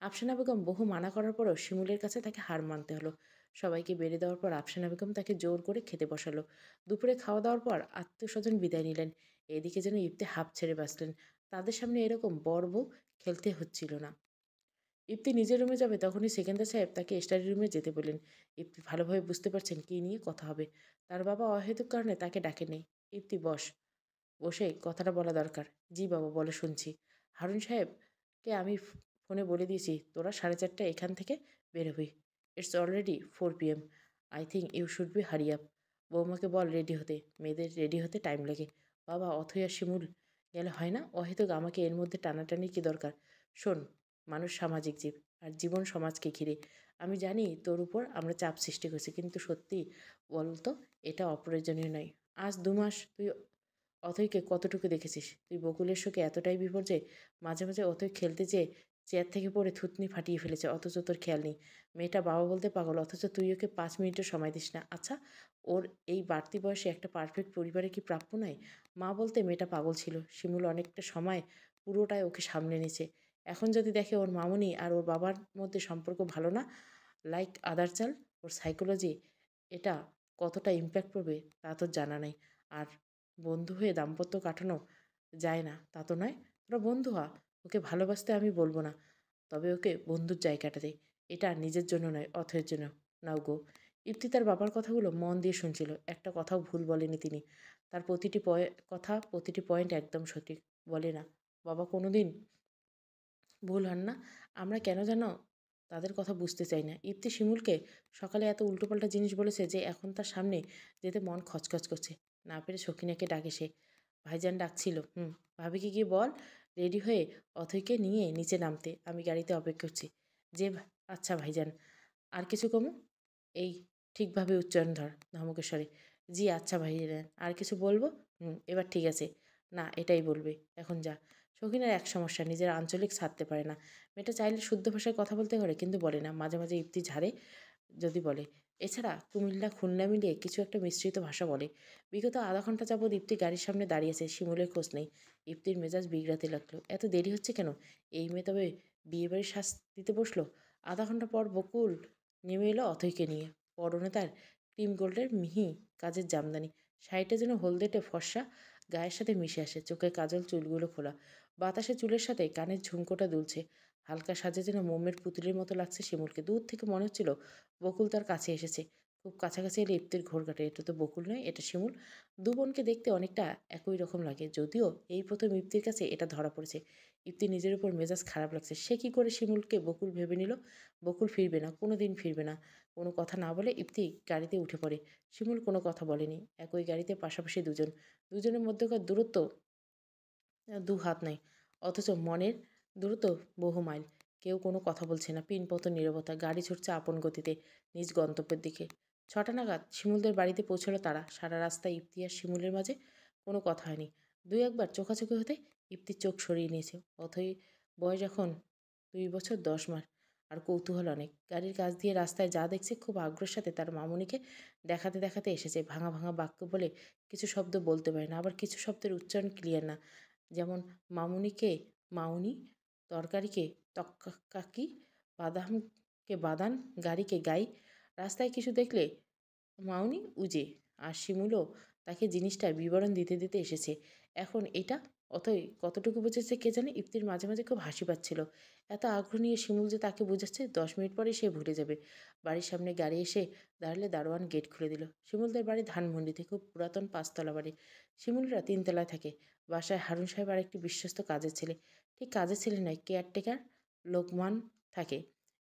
আফসানা বেগম বহু মানা করার পরও শিমুলের কাছে তাকে হার মানতে হলো। সবাইকে বেড়ে দেওয়ার পর আফসানা বেগম তাকে জোর করে খেতে বসালো। দুপুরে খাওয়া দাওয়ার পর আত্মীয়স্বজন বিদায় নিলেন। এদিকে যেন ইপ্তে হাঁপ ছেড়ে বাঁচলেন। তাদের সামনে এরকম বর বউ খেলতে হচ্ছিল না। ইপ্তি নিজের রুমে যাবে তখনই সেকেন্দার সাহেব তাকে স্টাডি রুমে যেতে বললেন। ইপ্তি ভালোভাবে বুঝতে পারছেন কী নিয়ে কথা হবে। তার বাবা অহেতুক কারণে তাকে ডাকেননি। ইপ্তি, বস। বসে কথাটা বলা দরকার। জি বাবা, বলে শুনছি। হারুন সাহেবকে আমি ফোনে বলে দিয়েছি তোরা 4:30 এখান থেকে বের হবি। It's already 4 PM। I think you should be hurry up. বৌমাকে বল রেডি হতে। মেয়েদের রেডি হতে টাইম লাগে। বাবা, অথৈ আর শিমুল গেলে হয় না? অহেতুক আমাকে এর মধ্যে টানাটানির কী দরকার? শোন, মানুষ সামাজিক জীব, আর জীবন সমাজকে ঘিরে। আমি জানি তোর উপর আমরা চাপ সৃষ্টি করছি, কিন্তু সত্যি বলতো এটা অপ্রয়োজনীয় নয়। আজ 2 মাস তুই অথৈকে কতটুকু দেখেছিস? তুই বকুলের শোকে এতটাই বিপর্যয়, মাঝে মাঝে অথৈ খেলতে যেয়ে চেয়ার থেকে পড়ে থুতনি ফাটিয়ে ফেলেছে, অথচ তোর খেয়াল নেই। মেয়েটা বাবা বলতে পাগল, অথচ তুই ওকে 5 মিনিটও সময় দিস না। আচ্ছা, ওর এই বাড়তি বয়সে একটা পারফেক্ট পরিবারে কি প্রাপ্য নয়? মা বলতে মেয়েটা পাগল ছিল। শিমুল অনেকটা সময় পুরোটাই ওকে সামলে নিয়েছে। এখন যদি দেখে ওর মামুনি আর ওর বাবার মধ্যে সম্পর্ক ভালো না, লাইক আদার চাল, ওর সাইকোলজি এটা কতটা ইম্প্যাক্ট পড়বে তা তোর জানা নেই। আর বন্ধু হয়ে দাম্পত্য কাটানো যায় না তা তো নয়। তোরা বন্ধু হ। ওকে ভালোবাসতে আমি বলবো না, তবে ওকে বন্ধুর জায়গাটা দে। এটা নিজের জন্য নয়, অথয়ের জন্য। নাও গো। ইপ্তি তার বাবার কথাগুলো মন দিয়ে শুনছিল। একটা কথাও ভুল বলেনি তিনি। তার প্রতিটি পয়েন্ট একদম সঠিক। বলে না, বাবা কোনোদিন ভুল হন না। আমরা কেন যেন তাদের কথা বুঝতে চাই না। ইপ্তি শিমুলকে সকালে এত উল্টোপাল্টা জিনিস বলেছে যে এখন তার সামনে যেতে মন খচখচ করছে। না পেরে সখিনাকে ডাকে সে। ভাইজান ডাকছিল। ভাবিকে গিয়ে বল রেডি হয়ে অথৈকে নিয়ে নিচে নামতে। আমি গাড়িতে অপেক্ষা করছি। যে আচ্ছা ভাইজান। আর কিছু কমু? এই ঠিকভাবে উচ্চারণ ধর ধমকেশ্বরে। জি আচ্ছা ভাইজান। আর কিছু বলবো? এবার ঠিক আছে। না, এটাই বলবে। এখন যা। শৌখিনের এক সমস্যা, নিজের আঞ্চলিক ছাড়তে পারে না। মেয়েটা চাইলে শুদ্ধ ভাষায় কথা বলতে পারে, কিন্তু বলে না। মাঝে মাঝে ইপ্তি ঝাড়ে যদি বলে। এছাড়া কুমিল্লা খুলনা মিলিয়ে কিছু একটা মিশ্রিত ভাষা বলে। বিগত আধা ঘন্টা যাবৎ ইপ্তি গাড়ির সামনে দাঁড়িয়েছে। শিমুলের খোঁজ নেই। ইপ্তির মেজাজ বিগড়াতে লাগলো। এত দেরি হচ্ছে কেন? এই মেয়ে তবে বিয়েবাড়ির শ্বাস দিতে বসলো। আধা ঘন্টা পর বকুল নেমে এলো অথৈকে নিয়ে। পরনে তার ক্রিম গোল্ডের মিহি কাজের জামদানি। শাড়িটা যেন হলদেটে ফর্সা গায়ের সাথে মিশে আসে। চোখে কাজল, চুলগুলো খোলা। বাতাসে চুলের সাথে কানের ঝুমকোটা দুলছে। হালকা সাজে যেন মোমের পুতুলের মতো লাগছে শিমুলকে। দূর থেকে মনে হচ্ছিল বকুল তার কাছে এসেছে। খুব কাছাকাছি এলে ইপ্তির ঘোর কাটে। এটা তো বকুল নয়, এটা শিমুল। দু বোনকে দেখতে অনেকটা একই রকম লাগে। যদিও এই ১ম ইপ্তির কাছে এটা ধরা পড়েছে। ইপ্তির নিজের উপর মেজাজ খারাপ লাগছে। সে কি করে শিমুলকে বকুল ভেবে নিল? বকুল ফিরবে না, কোনোদিন ফিরবে না। কোনো কথা না বলে ইপ্তি গাড়িতে উঠে পড়ে। শিমুল কোনো কথা বলেনি। একই গাড়িতে পাশাপাশি দুজন। দুজনের মধ্যকার দূরত্ব ২ হাত নাই। অথচ মনের দূরত্ব বহু মাইল। কেউ কোনো কথা বলছে না। পিনপত নীরবতা। গাড়ি ছুটছে আপন গতিতে নিজ গন্তব্যের দিকে। ৬টা নাগাদ শিমুলদের বাড়িতে পৌঁছালো তারা। সারা রাস্তায় ইপ্তি আর শিমুলের মাঝে কোনো কথা হয়নি। ২-১ বার চোখাচোখি হতে ইপ্তির চোখ সরিয়ে নিয়েছে। অথই বয়স এখন ২ বছর ১০ মাস। আর কৌতূহল অনেক। গাড়ির কাছ দিয়ে রাস্তায় যা দেখছে খুব আগ্রহের সাথে তার মামুনিকে দেখাতে এসেছে। ভাঙা বাক্য বলে কিছু শব্দ বলতে পারে না। আবার কিছু শব্দের উচ্চারণ ক্লিয়ার না। যেমন মামুনিকে মাউনি, তরকারিকে তক্কাকি, বাদামকে বাদান, গাড়িকে গাই। রাস্তায় কিছু দেখলে মাউনি উজে। আর শিমুলও তাকে জিনিসটার বিবরণ দিতে এসেছে। এখন এটা অথই কতটুকু বুঝেছে কে জানে। ইপ্তির মাঝে খুব হাসি পাচ্ছিল। এত আগ্রহ নিয়ে শিমুল যে তাকে বোঝাচ্ছে ১০ মিনিট পরে সে ভুলে যাবে। বাড়ির সামনে গাড়ি এসে দাঁড়ালে দারোয়ান গেট খুলে দিল। শিমুলদের বাড়ি ধানমন্ডিতে, খুব পুরাতন ৫ তলা বাড়ি। শিমুলরা ৩ তলায় থাকে। বাসায় হারুন সাহেব আর একটি বিশ্বস্ত কাজের ছেলে। ঠিক কাজের ছেলে নয়, কেয়ারটেকার লোকমান থাকে।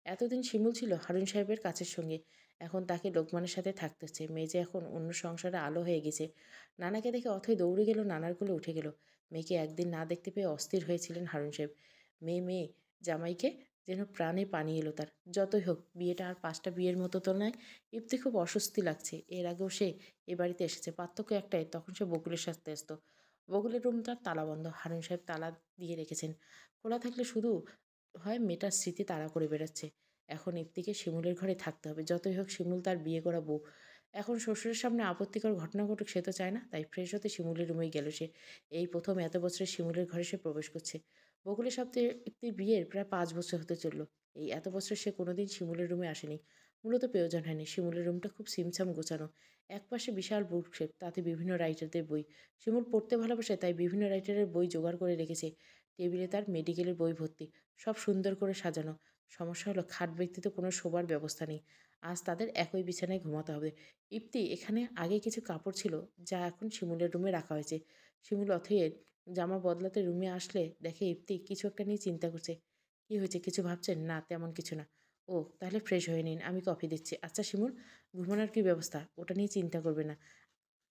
এতদিন শিমুল ছিল হারুন সাহেবের কাছের সঙ্গে। এখন তাকে লোকমানের সাথে থাকতে হচ্ছে। মেয়ে যে এখন অন্য সংসারে আলো হয়ে গেছে। নানাকে দেখে অথই দৌড়ে গেল, নানার কোলে উঠে গেল। মেয়েকে একদিন না দেখতে পেয়ে অস্থির হয়েছিলেন হারুন সাহেব। মেয়ে জামাইকে যেন প্রাণে পানি এলো তার। যতই হোক বিয়েটা আর ৫টা বিয়ের মতো তো নয়। ইপ্তি খুব অস্বস্তি লাগছে। এর আগেও সে এ বাড়িতে এসেছে। পার্থক্য একটাই, তখন সে বকুলের সাথে আসতো। বকুলের রুমটার তালা বন্ধ। হারুন সাহেব তালা দিয়ে রেখেছেন। খোলা থাকলে শুধু হয় মেয়েটার স্মৃতি তাড়া করে বেড়াচ্ছে। এখন ইপ্তিকে শিমুলের ঘরে থাকতে হবে। যতই হোক শিমুল তার বিয়ে করা বউ। এখন শ্বশুরের সামনে আপত্তিকর ঘটনা ঘটুক সে তো চায় না। তাই ফ্রেশ হতে শিমুলের রুমেই গেল সে। এই ১ম এত বছরে শিমুলের ঘরে সে প্রবেশ করছে। বকুলের সাথে ইপ্তির বিয়ের প্রায় ৫ বছর হতে চলল। এই এত বছর সে কোনোদিন শিমুলের রুমে আসেনি। মূলত প্রয়োজন হয়নি। শিমুলের রুমটা খুব ছিমছাম গোছানো। একপাশে বিশাল বুকশেলফ, তাতে বিভিন্ন রাইটারদের বই। শিমুল পড়তে ভালোবাসে, তাই বিভিন্ন রাইটারের বই জোগাড় করে রেখেছে। টেবিলে তার মেডিকেলের বই ভর্তি। সব সুন্দর করে সাজানো। সমস্যা হলো খাট ব্যতীত কোনো শোবার ব্যবস্থা নেই। আজ তাদের একই বিছানায় ঘুমাতে হবে। ইপ্তি এখানে আগে কিছু কাপড় ছিল, যা এখন শিমুলের রুমে রাখা হয়েছে। শিমুল অথইয়ের জামা বদলাতে রুমে আসলে দেখে ইপ্তি কিছু একটা নিয়ে চিন্তা করছে। কি হয়েছে, কিছু ভাবছেন? না, তেমন কিছু না। ও, তাহলে ফ্রেশ হয়ে নিন, আমি কফি দিচ্ছি। আচ্ছা শিমুল, ঘুমানোর কি ব্যবস্থা? ওটা নিয়ে চিন্তা করবে না।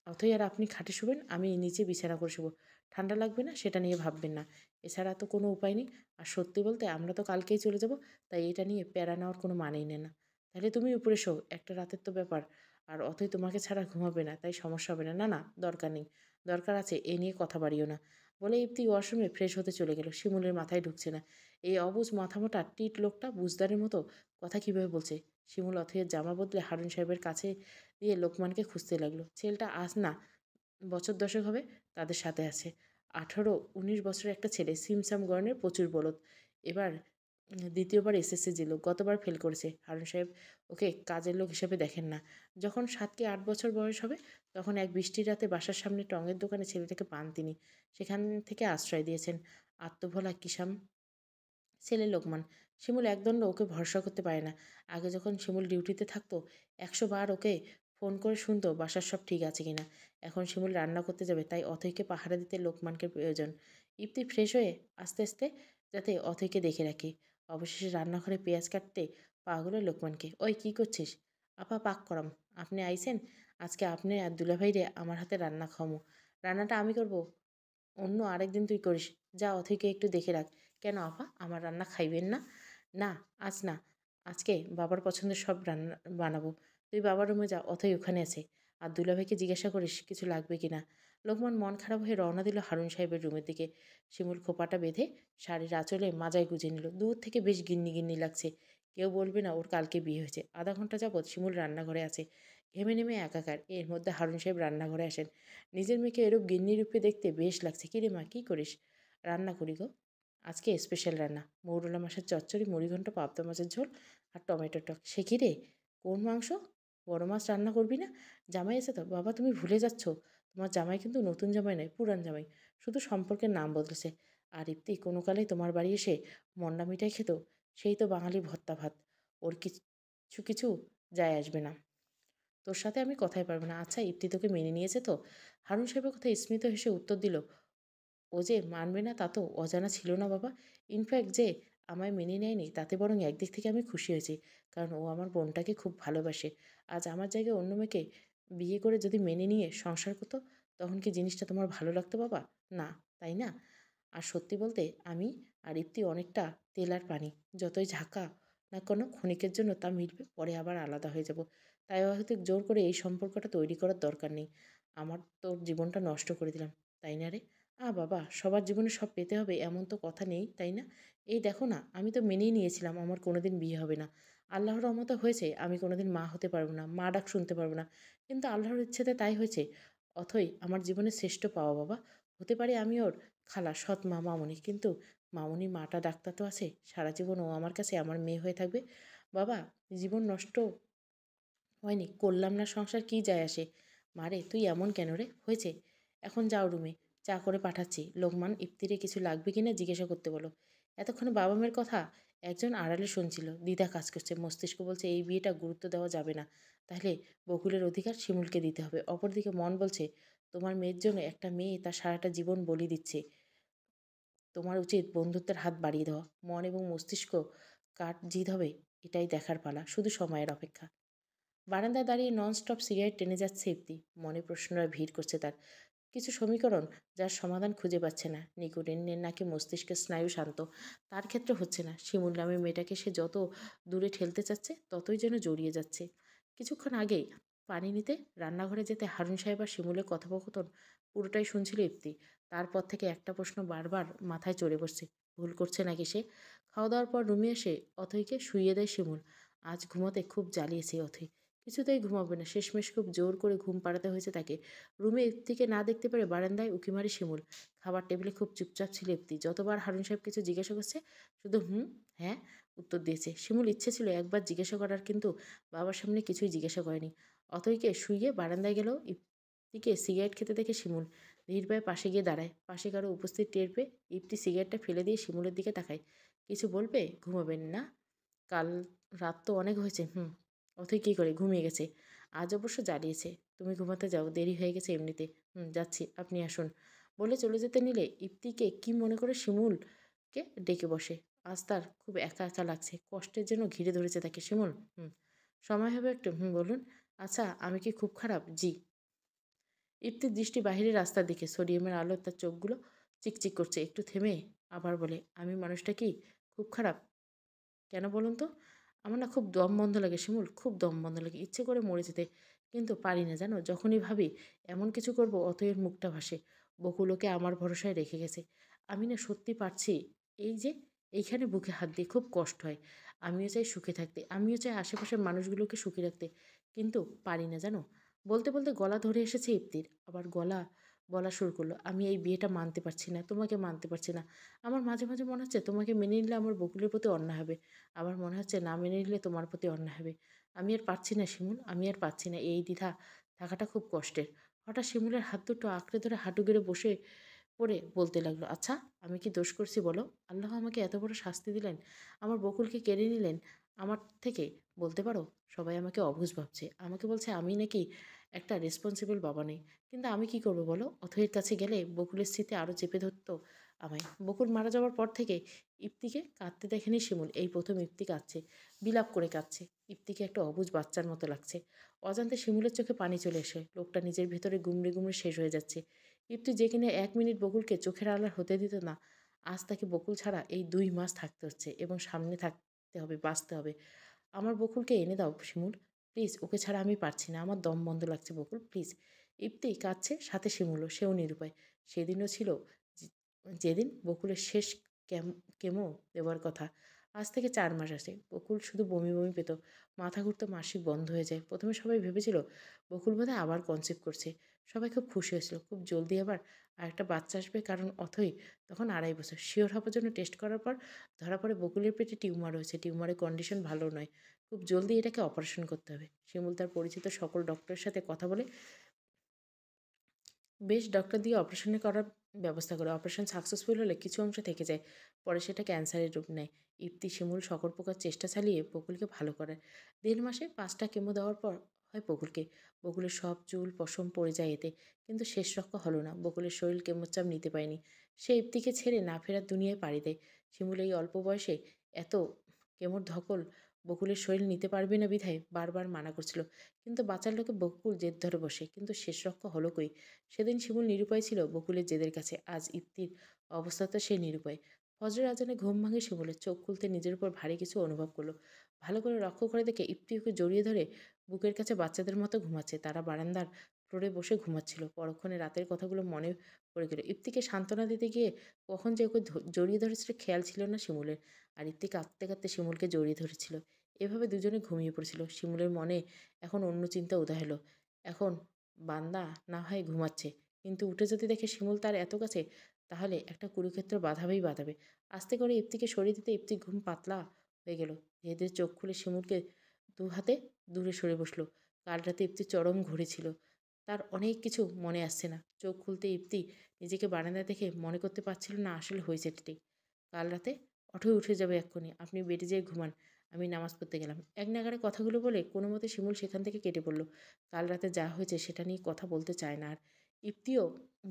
অথই আর আপনি খাটে শোবেন, আমি নিচে বিছানা করে শোবো। ঠান্ডা লাগবে না সেটা নিয়ে ভাববেন না। এছাড়া তো কোনো উপায় নেই। আর সত্যি বলতে আমরা তো কালকেই চলে যাব। তাই এটা নিয়ে প্যারা নেওয়ার কোনো মানেই নেই না। তাহলে তুমি উপরে শোও, একটা রাতের তো ব্যাপার। আর অথই তোমাকে ছাড়া ঘুমাবে না, তাই সমস্যা হবে না। না, না, দরকার নেই। দরকার আছে, এ নিয়ে কথা বাড়িও না। বলে ইপ্তি ওয়াশরুমে ফ্রেশ হতে চলে গেল। শিমুলের মাথায় ঢুকছে না। এই অবুঝ মাথামোটা টিট লোকটা বুঝদারের মতো কথা কিভাবে বলছে। শিমুল অথইয়ের জামা বদলে হারুন সাহেবের কাছে দিয়ে লোকমানকে খুঁজতে লাগলো। ছেলেটা আজ না বছর ১০ হবে তাদের সাথে আছে। ১৮-১৯ বছরের একটা ছেলে, সিমসাম গড়নের, প্রচুর বলদ। এবার ২য় বার এসএসসি দিল। গতবার ফেল করেছে। হারুন সাহেব ওকে কাজের লোক হিসেবে দেখেন না। যখন ৭ কি ৮ বছর বয়স হবে, তখন এক বৃষ্টির রাতে বাসার সামনে টঙের দোকানে ছেলেটাকে পান তিনি। সেখান থেকে আশ্রয় দিয়েছেন। আত্মভোলা কিষাম ছেলে লোকমান। শিমুল একদণ্ড ওকে ভরসা করতে পারে না। আগে যখন শিমুল ডিউটিতে থাকতো ১০০ বার ওকে ফোন করে শুনতো বাসার সব ঠিক আছে কিনা। এখন শিমুল রান্না করতে যাবে, তাই অথৈকে পাহারা দিতে লোকমানকে প্রয়োজন। ইপ্তি ফ্রেশ হয়ে আস্তে যাতে অথৈকে দেখে রাখি। অবশেষে রান্নাঘরে পেঁয়াজ কাটতে পাওয়া গেল লোকমানকে। ওই কি করছিস? আপা পাক করাম। আপনি আইছেন? আজকে আপনি আর দুলাভাইরে আমার হাতে রান্না খাওয়ামু। রান্নাটা আমি করব? অন্য আরেকদিন তুই করিস। যা অথৈকে একটু দেখে রাখ। কেন আপা, আমার রান্না খাইবেন না? না, আজ না। আজকে বাবার পছন্দের সব রান্না বানাবো। তুই বাবার রুমে যা, অথই ওখানে আছে। আর দুলাভাইকে জিজ্ঞাসা করিস কিছু লাগবে কিনা। লোকমান মন খারাপ হয়ে রওনা দিল হারুন সাহেবের রুমের দিকে। শিমুল খোপাটা বেঁধে শাড়ির আঁচলে মাজায় গুজে নিল। দূর থেকে বেশ গিন্নি লাগছে। কেউ বলবে না ওর কালকে বিয়ে হয়েছে। আধা ঘন্টা যাবৎ শিমুল রান্নাঘরে আছে। ঘেমে নেমে একাকার। এর মধ্যে হারুন সাহেব রান্নাঘরে আসেন। নিজের মেয়েকে এরূপ গিন্নি রূপে দেখতে বেশ লাগছে। কিরে মা, কি করিস? রান্না করি গো। আজকে স্পেশাল রান্না। মৌরলা মাছের চচ্চড়ি, মুড়িঘণ্ট, পাবদা মাছের ঝোল আর টমেটো টক। সে কি রে? কোন মাংস? বড় মাছ রান্না করবি না? জামাই আছে তো? বাবা, তুমি ভুলে যাচ্ছ। তোমার জামাই কিন্তু নতুন জামাই নয়, পুরান জামাই। শুধু সম্পর্কের নাম বদলেছে। আর ইপ্তি কোনো কালেই তোমার বাড়ি এসে মন্ডা মিঠাই খেত, সেই তো বাঙালি ভর্তা ভাত। ওর কিছু কিছু যায় আসবে না। তোর সাথে আমি কথাই পারবো না। আচ্ছা, ইপ্তি তোকে মেনে নিয়েছে তো? হারুন সাহেবের কথায় স্মিত হেসে উত্তর দিল, ও যে মানবে না তা তো অজানা ছিল না বাবা। ইনফ্যাক্ট যে আমায় মেনে নেয়নি তাতে বরং একদিক থেকে আমি খুশি হয়েছি, কারণ ও আমার বোনটাকে খুব ভালোবাসে। আজ আমার জায়গায় অন্য মেয়েকে বিয়ে করে যদি মেনে নিয়ে সংসার করতো, তখন কি জিনিসটা তোমার ভালো লাগতো বাবা? না, তাই না? আর সত্যি বলতে আমি আর ইপ্তি অনেকটা তেল আর পানি। যতই ঝাঁকা না কোনো ক্ষণিকের জন্য তা মিটবে, পরে আবার আলাদা হয়ে যাব। তাই হয়তো জোর করে এই সম্পর্কটা তৈরি করার দরকার নেই। আমার তোর জীবনটা নষ্ট করে দিলাম, তাই না রে? বাবা, সবার জীবনে সব পেতে হবে এমন তো কথা নেই, তাই না? এই দেখো না, আমি তো মেনেই নিয়েছিলাম আমার কোনোদিন বিয়ে হবে না। আল্লাহর রহমতে হয়েছে, আমি কোনোদিন মা হতে পারবো না, মা ডাক শুনতে পারবো না। কিন্তু আল্লাহর ইচ্ছেতে তাই হয়েছে। অথই আমার জীবনের শ্রেষ্ঠ পাওয়া বাবা। হতে পারি আমি ওর খালা, সৎ মা, মামুনি, কিন্তু মামুনি মাটা ডাক্তার তো আছে। সারা জীবন ও আমার কাছে আমার মেয়ে হয়ে থাকবে। বাবা, জীবন নষ্ট হয়নি, করলাম না সংসার, কি যায় আসে? মারে, তুই এমন কেন রে? হয়েছে, এখন যাও রুমে, চা করে পাঠাচ্ছি। লোকমান ইফতিরে কিছু লাগবে কিনা জিজ্ঞাসা করতে বলো। এতক্ষণে বাবা মেয়ের কথা একজন আড়ালে শুনছিল। দ্বিধা কাজ করছে, মস্তিষ্ক বলছে এই বিয়েটা গুরুত্ব দেওয়া যাবে না, তাহলে বকুলের অধিকার শিমুলকে দিতে হবে। অপরদিকে মন বলছে, তোমার মেয়ের জন্য একটা মেয়ে তার সারাটা জীবন বলি দিচ্ছে, তোমার উচিত বন্ধুত্বের হাত বাড়িয়ে দেওয়া। মন এবং মস্তিষ্ক কার জিত হবে, এটাই দেখার পালা, শুধু সময়ের অপেক্ষা। বারান্দায় দাঁড়িয়ে ননস্টপ সিগারেট টেনে যাচ্ছে ইপ্তি। মনে প্রশ্নরা ভিড় করছে তার। কিছু সমীকরণ যার সমাধান খুঁজে পাচ্ছে না। নিকোটিন নাকি মস্তিষ্কের স্নায়ু শান্ত, তার ক্ষেত্রে হচ্ছে না। শিমুল নামের মেয়েটাকে সে যত দূরে ঠেলতে চাচ্ছে, ততই যেন জড়িয়ে যাচ্ছে। কিছুক্ষণ আগেই পানি নিতে রান্নাঘরে যেতে হারুন সাহেব আর শিমুলের কথোপকথন পুরোটাই শুনছিল ইপ্তি। তারপর থেকে একটা প্রশ্ন বারবার মাথায় চড়ে বসছে, ভুল করছে নাকি সে? খাওয়া দাওয়ার পর রুমে এসে অথইকে শুইয়ে দেয় শিমুল। আজ ঘুমাতে খুব জ্বালিয়েছে অথই, কিছুতেই ঘুমাবে না। শেষমেশ খুব জোর করে ঘুম পাড়াতে হয়েছে তাকে। রুমে ইফতিকে না দেখতে পেরে বারান্দায় উঁকি মারে শিমুল। খাবার টেবিলে খুব চুপচাপ ছিল ইফতি। যতবার হারুন সাহেব কিছু জিজ্ঞাসা করছে, শুধু হুম, হ্যাঁ উত্তর দিয়েছে। শিমুল ইচ্ছে ছিল একবার জিজ্ঞাসা করার, কিন্তু বাবার সামনে কিছুই জিজ্ঞাসা করেনি। অতইকে শুইয়ে বারান্দায় গেল ইফতিকে সিগারেট খেতে দেখে শিমুল ধীর পায়ে পাশে গিয়ে দাঁড়ায়। পাশে কারো উপস্থিত টের পেয়ে ইফতি সিগারেটটা ফেলে দিয়ে শিমুলের দিকে তাকায়। কিছু বলবে? ঘুমাবেন না? কাল রাত তো অনেক হয়েছে। হুম। অথই কী করে? ঘুমিয়ে গেছে। আজ অবশ্য জ্বালিয়েছে। তুমি ঘুমাতে যাও, দেরি হয়ে গেছে এমনিতে। হুম, যাচ্ছি, আপনি আসুন। বলে চলে যেতে নিলে ইপ্তিকে কি মনে করে শিমুলকে ডেকে বসে। আজ তার খুব একা একা লাগছে, কষ্টের জন্য ঘিরে ধরেছে তাকে। শিমুল, হুম, সময় হবে একটু? হুম, বলুন। আচ্ছা, আমি কি খুব খারাপ? জি। ইপ্তির দৃষ্টি বাহিরের রাস্তার দিকে। সোডিয়ামের আলো তার চোখগুলো চিকচিক করছে। একটু থেমে আবার বলে, আমি মানুষটা কি খুব খারাপ? কেন বলুন তো? আমার না খুব দম বন্ধ লাগে শিমুল, খুব দম বন্ধ লাগে। ইচ্ছে করে মরে যেতে, কিন্তু পারি না জানো। যখনই ভাবি এমন কিছু করব, অতএর মুখটা ভাসে। বকুল ওকে আমার ভরসায় রেখে গেছে। আমি না সত্যি পারছি, এই যে এইখানে বুকে হাত দিয়ে খুব কষ্ট হয়। আমিও চাই সুখে থাকতে, আমিও চাই আশেপাশের মানুষগুলোকে সুখী রাখতে, কিন্তু পারি না জানো। বলতে বলতে গলা ধরে এসেছে ইপ্তির। আবার গলা বলা শুরু করলো, আমি এই বিয়েটা মানতে পারছি না, তোমাকে মানতে পারছি না। আমার মাঝে মাঝে মনে হচ্ছে তোমাকে মেনে নিলে আমার বকুলের প্রতি অন্যায় হবে। আবার মনে হচ্ছে না মেনে নিলে তোমার প্রতি অন্যায় হবে। আমি আর পারছি না শিমুল, আমি আর পারছি না। এই দ্বিধা থাকাটা খুব কষ্টের। হঠাৎ শিমুলের হাত দুটো আঁকড়ে ধরে হাঁটু গেড়ে বসে পড়ে বলতে লাগলো, আচ্ছা, আমি কি দোষ করছি বলো? আল্লাহ আমাকে এত বড় শাস্তি দিলেন, আমার বকুলকে কেড়ে নিলেন আমার থেকে। বলতে পারো সবাই আমাকে অবুঝ ভাবছে, আমাকে বলছে আমি নাকি একটা রেসপন্সিবল বাবা নেই। কিন্তু আমি কি করবো বলো? অথয়ের কাছে গেলে বকুলের স্মৃতি আরও চেপে ধরতো আমায়। বকুল মারা যাওয়ার পর থেকে ইপ্তিকে কাঁদতে দেখেনি শিমুল। এই প্রথম ইপ্তি কাঁদছে, বিলাপ করে কাঁদছে। ইপ্তিকে একটা অবুঝ বাচ্চার মতো লাগছে। অজান্তে শিমুলের চোখে পানি চলে এসে লোকটা নিজের ভেতরে গুমড়ে গুমড়ে শেষ হয়ে যাচ্ছে। ইপ্তি যে কিনা 1 মিনিট বকুলকে চোখের আড়াল হতে দিত না, আজ তাকে বকুল ছাড়া এই 2 মাস থাকতে হচ্ছে, এবং সামনে থাকতে হবে, বাঁচতে হবে। আমার বকুলকে এনে দাও শিমুল, প্লিজ। ওকে ছাড়া আমি পারছি না, আমার দম বন্ধ লাগছে বকুল, প্লিজ। ইপ্তি কাঁদছে, সাথে শিমুলও, সেও নিরুপায়। সেদিনও ছিল যে- যেদিন বকুলের শেষ কেমো দেওয়ার কথা। আজ থেকে 4 মাস আসে। বকুল শুধু বমি বমি পেত, মাথা ঘুরতো, মাসিক বন্ধ হয়ে যায়। প্রথমে সবাই ভেবেছিল বকুল বোধহয় আবার কনসিভ করছে। সবাই খুব খুশি হয়েছিল, খুব জলদি আবার আরেকটা বাচ্চা আসবে, কারণ অথই তখন 2.5 বছর। শিওর হবার জন্য টেস্ট করার পর ধরা পড়ে বকুলের পেটে টিউমার হয়েছে। টিউমারের কন্ডিশন ভালো নয়, খুব জলদি এটাকে অপারেশন করতে হবে। শিমুল তার পরিচিত সকল ডক্টরের সাথে কথা বলে বেশ ডক্টর দিয়ে অপারেশনে করার ব্যবস্থা করে। অপারেশন সাকসেসফুল হলে কিছু অংশ থেকে যায়, পরে সেটা ক্যান্সারের রূপ নেয়। ইপ্তি শিমুল সকল প্রকার চেষ্টা চালিয়ে বকুলকে ভালো করে। 1.5 মাসে 5টা কেমো দেওয়ার পর হয় বকুলকে। বকুলের সব চুল পশম পড়ে যায় এতে, কিন্তু শেষ রক্ষা হলো না। বকুলের শরীর কেমোচাপ নিতে পারেনি। সে ইপ্তিকে ছেড়ে না ফেরার দুনিয়ায় পাড়ি দেয়। শিমুল এই অল্প বয়সে এত কেমোর ধকল বকুলের শরীর নিতে পারবে না বিধায় বারবার মানা করছিল, কিন্তু বাঁচার লোকে বকুল জেদ ধরে বসে, কিন্তু শেষ রক্ষা হলো কই। সেদিন শিমুল নিরুপায় ছিল বকুলের জেদের কাছে, আজ ইপ্তির অবস্থা তো সে নিরুপায়। ফজরের আজানে ঘুম ভাঙে শিমুলের, চোখ খুলতে নিজের উপর ভারী কিছু অনুভব করলো। ভালো করে লক্ষ্য করে দেখে ইপ্তি ওকে জড়িয়ে ধরে বুকের কাছে বাচ্চাদের মতো ঘুমাচ্ছে। তারা বারান্দার ফ্লোরে বসে ঘুমাচ্ছিল। পরক্ষণে রাতের কথাগুলো মনে পড়ে গেল। ইপ্তিকে সান্ত্বনা দিতে গিয়ে কখন যে ওকে জড়িয়ে ধরেছিল খেয়াল ছিল না শিমুলের। আর ইপ্তি কাঁদতে কাঁদতে শিমুলকে জড়িয়ে ধরেছিল। এভাবে দুজনে ঘুমিয়ে পড়েছিল। শিমুলের মনে এখন অন্য চিন্তা উদয় হলো। এখন বান্দা না হয় ঘুমাচ্ছে, কিন্তু উঠে যদি দেখে শিমুল তার এত কাছে, তাহলে একটা কুরুক্ষেত্র বাঁধাবেই বাঁধাবে। আস্তে করে ইপ্তিকে সরিয়ে দিতে ইপ্তির ঘুম পাতলা হয়ে গেল। ধীরে ধীরে চোখ খুলে শিমুলকে দু হাতে দূরে সরে বসলো। কাল রাতে ইপ্তির চরম ঘুরেছিল। তার অনেক কিছু মনে আসছে না। চোখ খুলতে ইপ্তি নিজেকে বারান্দায় দেখে মনে করতে পারছিল না আসলে হয়েছেটা ঠিক। কাল রাতে অটোয় উঠে যাবে এক্ষুনি। আপনি বেডে যেয়ে ঘুমান। আমি নামাজ পড়তে গেলাম। এক নাগাড়ে কথাগুলো বলে কোনো মতে শিমুল সেখান থেকে কেটে পড়ল। কাল রাতে যা হয়েছে সেটা নিয়ে কথা বলতে চায় না আর। ইপ্তিও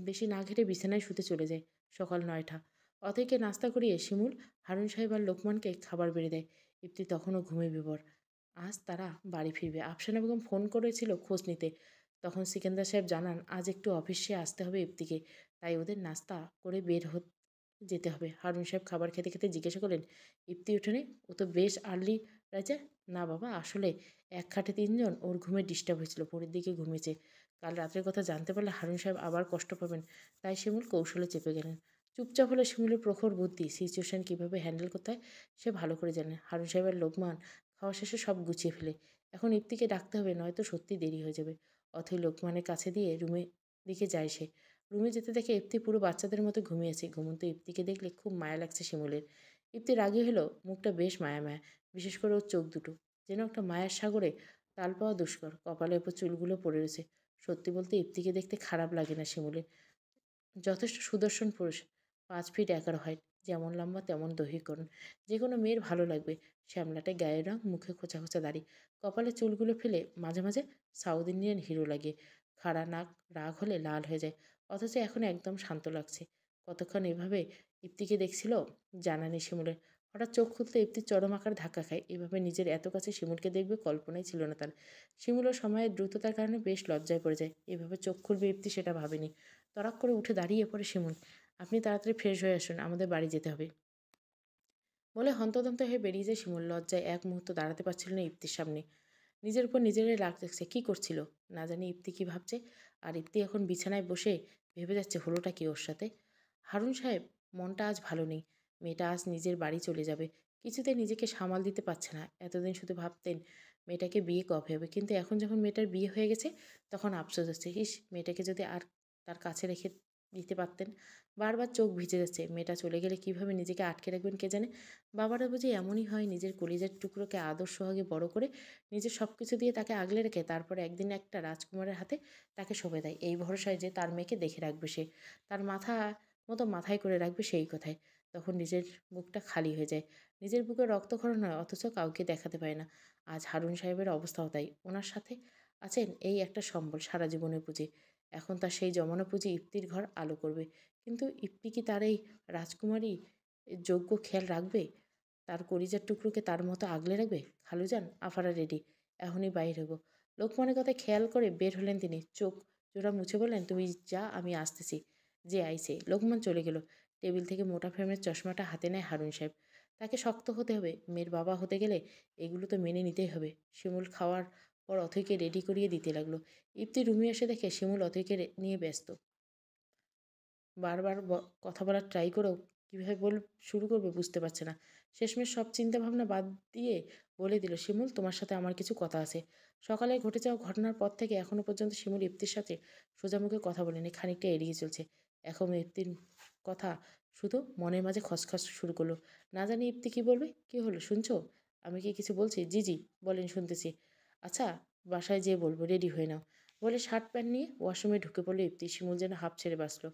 বেশি না ঘেটে বিছানায় শুতে চলে যায়। সকাল ৯টা। অথৈকে নাস্তা করিয়ে শিমুল হারুন সাহেব আর লোকমানকে খাবার বেড়ে দেয়। ইপ্তি তখনও ঘুমে বিভোর। আজ তারা বাড়ি ফিরবে। আফসানা বেগম ফোন করেছিল খোঁজ নিতে। তখন সিকান্দার সাহেব জানান আজ একটু অফিসে আসতে হবে ইপ্তিকে, তাই ওদের নাস্তা করে বের যেতে হবে। হারুন সাহেব খাবার খেতে খেতে জিজ্ঞাসা করলেন, ইপ্তি ওঠেনি? ও তো বেশ আর্লি রাজা। না বাবা, আসলে এক খাটে তিনজন, ওর ঘুমে ডিস্টার্ব হয়েছিল, পরের দিকে ঘুমিয়েছে। কাল রাতের কথা জানতে পারলে হারুন সাহেব আবার কষ্ট পাবেন, তাই শিমুল কৌশলে চেপে গেলেন। চুপচাপ হলে শিমুলের প্রখর বুদ্ধি, সিচুয়েশন কীভাবে হ্যান্ডেল করতে হয় সে ভালো করে জানেন। হারুন সাহেবের লোকমান খাওয়া শেষে সব গুছিয়ে ফেলে। এখন ইপ্তিকে ডাকতে হবে, নয়তো সত্যি দেরি হয়ে যাবে। অথই লোকমানের কাছে দিয়ে রুমে দিকে যায় সে। রুমে যেতে দেখে ইপ্তি পুরো বাচ্চাদের মতো ঘুমিয়েছে। ঘুমন্ত ইপ্তিকে দেখলে খুব মায়া লাগছে শিমুলের। ইপ্তি রাগী হলো, মুখটা বেশ মায়া মায়া, বিশেষ করে ওর চোখ দুটো যেন একটা মায়ার সাগরে তাল পাওয়া দুষ্কর। কপালের উপর চুলগুলো পড়ে রয়েছে। সত্যি বলতে ইপ্তিকে দেখতে খারাপ লাগে না শিমুলের। যথেষ্ট সুদর্শন পুরুষ, 5 ফিট 11 হাইট, যেমন লম্বা তেমন দৈহিকরণ, যে কোনো মেয়ের ভালো লাগবে। শ্যামলাটে গায়ের রং, মুখে খোঁচা খোঁচা দাড়ি, কপালে চুলগুলো ফেলে মাঝে মাঝে সাউথ ইন্ডিয়ান হিরো লাগে। খাড়া নাক, রাগ হলে লাল হয়ে যায়, অথচ এখন একদম শান্ত লাগছে। কতক্ষণ এভাবে ইপ্তিকে দেখছিল জানা নেই শিমুলের। হঠাৎ চোখ খুলতে ইপ্তির চরম আকার ধাক্কা খায়। এভাবে নিজের এত কাছে শিমুলকে দেখবে কল্পনাই ছিল না তার। শিমুলও সময়ের দ্রুততার কারণে বেশ লজ্জায় পড়ে যায়। এভাবে চোখ খুলবে ইপ্তি সেটা ভাবেনি। তড়াক করে উঠে দাঁড়িয়ে পড়ে শিমুল। আপনি তাড়াতাড়ি ফ্রেশ হয়ে আসুন, আমাদের বাড়ি যেতে হবে বলে হন্তদন্ত হয়ে বেরিয়ে যায় শিমুল। লজ্জায় এক মুহূর্ত দাঁড়াতে পারছিল না ইপ্তির সামনে। নিজের উপর নিজেরাই রাগ দেখছে। কী করছিল না জানি ইপ্তি কী ভাবছে। আর ইপ্তি এখন বিছানায় বসে ভেবে যাচ্ছে হলোটা কি ওর সাথে। হারুন সাহেব মনটা আজ ভালো নেই। মেয়েটা আজ নিজের বাড়ি চলে যাবে। কিছুতে নিজেকে সামাল দিতে পারছে না। এতদিন শুধু ভাবতেন মেয়েটাকে বিয়ে কবে হবে, কিন্তু এখন যখন মেয়েটার বিয়ে হয়ে গেছে তখন আফসোস হচ্ছে, ইস মেয়েটাকে যদি আর তার কাছে রেখে দিতে পারতেন। বারবার চোখ ভিজে যাচ্ছে। মেয়েটা চলে গেলে কিভাবে নিজেকে আটকে রাখবেন কে জানে। বাবারা বুঝি এমনই হয়, নিজের কলিজার টুকরোকে আদর সোহাগে বড় করে নিজের সব কিছু দিয়ে তাকে আগলে রেখে তারপর একদিন একটা রাজকুমারের হাতে তাকে সঁপে দেয়, এই ভরসায় যে তার মেয়েকে দেখে রাখবে সে, তার মাথা মতো মাথায় করে রাখবে সেই কথায়। তখন নিজের বুকটা খালি হয়ে যায়। নিজের বুকে রক্তক্ষরণ হয়, অথচ কাউকে দেখাতে পায় না। আজ হারুন সাহেবের অবস্থাও তাই। ওনার সাথে আছেন এই একটা সম্বল, সারা জীবনের পুঁজি। এখন তার সেই জমানো পুঁজি ইপ্তির ঘর আলো করবে। কিন্তু ইপ্তি কি তার এই রাজকুমারী যোগ্য খেয়াল রাখবে? তার কলিজার টুকরোকে তার মতো আগলে রাখবে? খালুজান, আফারা রেডি, এখনই বাইর হবো। লোকমানের কথায় খেয়াল করে বের হলেন তিনি। চোখ জোড়া মুছে বললেন, তুমি যা, আমি আসতেছি। যে আইছে। লোকমান চলে গেল। টেবিল থেকে মোটা ফ্রেমের চশমাটা হাতে নেয় হারুন সাহেব। তাকে শক্ত হতে হবে। মেয়ের বাবা হতে গেলে এগুলো তো মেনে নিতেই হবে। শিমুল খাওয়ার পর অথৈকে রেডি করিয়ে দিতে লাগলো। ইপ্তি রুমে এসে দেখে শিমুল অথৈকে নিয়ে ব্যস্ত। বারবার কথা বলার ট্রাই করেও কীভাবে শুরু করবে বুঝতে পারছে না। শেষমেশ সব চিন্তাভাবনা বাদ দিয়ে বলে দিল, শিমুল তোমার সাথে আমার কিছু কথা আছে। সকালে ঘটে যাওয়া ঘটনার পর থেকে এখনও পর্যন্ত শিমুল ইপ্তির সাথে সোজামুখে কথা বলেনি, খানিকটা এড়িয়ে চলছে। এখন ইপ্তির কথা শুধু মনের মাঝে খসখস শুরু করলো। না জানি ইপ্তি কী বলবে। কী হলো শুনছো? আমি কি কিছু বলছি? জি জি বলেন, শুনতেছি। আচ্ছা, বাসায় যেয়ে বলবো, রেডি হয়ে নাও বলে শার্ট প্যান্ট নিয়ে ওয়াশরুমে ঢুকে পড়লো ইপ্তি। শিমুল যেন হাঁপ ছেড়ে বাঁচল।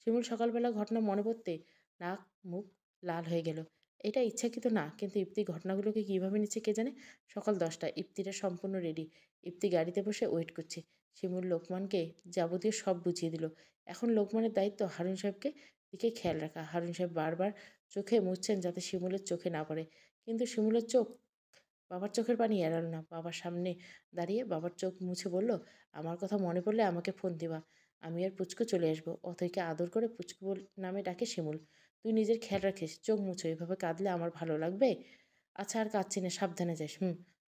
শিমুল সকালবেলা ঘটনা মনে পড়তে নাক মুখ লাল হয়ে গেল। এটা ইচ্ছাকৃত না, কিন্তু ইপ্তি ঘটনাগুলোকে কীভাবে নিচ্ছে কে জানে। সকাল 10টায় ইপ্তিটা সম্পূর্ণ রেডি। ইপ্তি গাড়িতে বসে ওয়েট করছে। শিমুল লোকমানকে যাবতীয় সব বুঝিয়ে দিল। এখন লোকমানের দায়িত্ব হারুন সাহেবকে দিকে খেয়াল রাখা। হারুন সাহেব বারবার চোখে মুছছেন যাতে শিমুলের চোখে না পড়ে, কিন্তু শিমুলের চোখ বাবার চোখের পানি এড়ালো না। বাবার সামনে দাঁড়িয়ে বাবার চোখ মুছে বলল, আমার কথা মনে পড়লে আমাকে ফোন দিবা। আমি আর পুচকু চলে আসবো। অথইকে আদর করে পুচকু নামে ডাকে শিমুল। তুই নিজের খেয়াল রাখিস, চোখ মুছো, এভাবে কাঁদলে আমার ভালো লাগবে? আচ্ছা আর কাঁদছি না, সাবধানে যাস।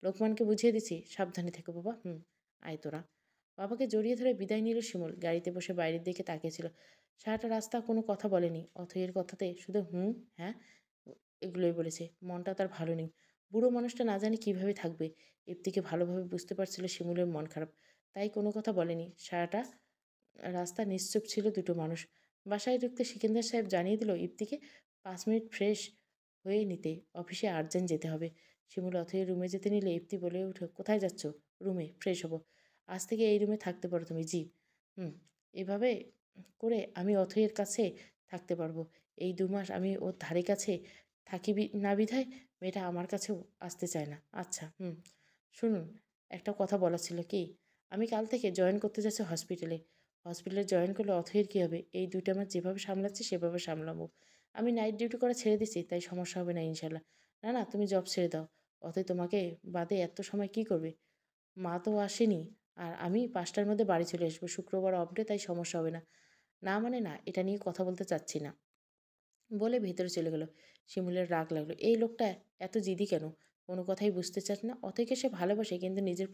লোকমানকে বুঝিয়ে দিছি, সাবধানে থেকো বাবা। আয় তোরা। বাবাকে জড়িয়ে ধরে বিদায় নিল শিমুল। গাড়িতে বসে বাইরের দিকে তাকিয়েছিল। সারাটা রাস্তা কোনো কথা বলেনি। অথইয়ের কথাতে শুধু হ্যাঁ এগুলোই বলেছে। মনটা তার ভালো নেই। বুড়ো মানুষটা না জানি কিভাবে থাকবে। ইপ্তিকে ভালোভাবে বুঝতে পারছিল শিমুলের মন খারাপ, তাই কোনো কথা বলেনি। সারাটা রাস্তা নিশ্চুপ ছিল দুটো মানুষ। বাসায় ঢুকতে সিকেন্দার সাহেব জানিয়ে দিল ইপ্তিকে 5 মিনিট ফ্রেশ হয়ে নিতে, অফিসে আর্জেন্ট যেতে হবে। শিমুল অথয়ের রুমে যেতে নিলে ইপ্তি বলে উঠে, কোথায় যাচ্ছ? রুমে ফ্রেশ হবো। আজ থেকে এই রুমে থাকতে পারো তুমি। জি। হুম এভাবে করে আমি অথয়ের কাছে থাকতে পারবো। এই 2 মাস আমি ওর ধারে কাছে থাকি না বিধায় মেয়েটা আমার কাছেও আসতে চায় না। আচ্ছা শুনুন, একটা কথা বলার ছিল। কি? আমি কাল থেকে জয়েন করতে যাচ্ছি হসপিটালে। হসপিটালে জয়েন করলে অথইর কী হবে? এই 2টা মাস যেভাবে সামলাচ্ছি সেভাবে সামলাবো। আমি নাইট ডিউটি করা ছেড়ে দিচ্ছি, তাই সমস্যা হবে না ইনশাল্লাহ। না না, তুমি জব ছেড়ে দাও। অথই তোমাকে বাদে এত সময় কি করবে? মা তো আসেনি। আর আমি 5টার মধ্যে বাড়ি চলে আসবো। শুক্রবার অফ ডে, তাই সমস্যা হবে না। না মানে না, এটা নিয়ে কথা বলতে চাচ্ছি না বলে ভেতরে চলে গেল। শিমুলের রাগ লাগলো। এই লোকটা এত জিদি কেন? কোনো কথাই বুঝতে চাচ্ছে না। অথইকে সে ভালোবাসে, কিন্তু নিজের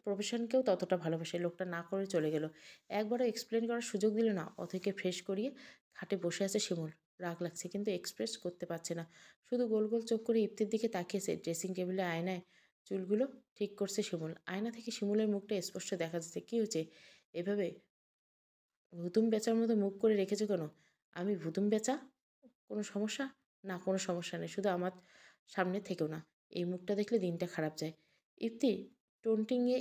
প্রফেশনকেও ততটা ভালোবাসে। লোকটা না করে চলে গেল। একবারও এক্সপ্লেন করার সুযোগ দিল না। অথইকে ফ্রেশ করিয়ে খাটে বসে আছে শিমুল। রাগ লাগছে, কিন্তু এক্সপ্রেস করতে পারছে না। শুধু গোল গোল চোখ করে ইপ্তির দিকে তাকিয়েছে। ড্রেসিং টেবিলে আয়নায় চুলগুলো ঠিক করছে শিমুল। আয়না থেকে শিমুলের মুখটা স্পষ্ট দেখা যাচ্ছে। কী হয়েছে? এভাবে ভুতুম বেচার মতো মুখ করে রেখেছো কেন? আমি ভুতুম বেচা? কোনো সমস্যা? না, কোনো সমস্যা নেই। শুধু আমার সামনে থেকেও না। এই মুখটা দেখলে দিনটা খারাপ যায়। ইপ্তি টোনটিংয়ে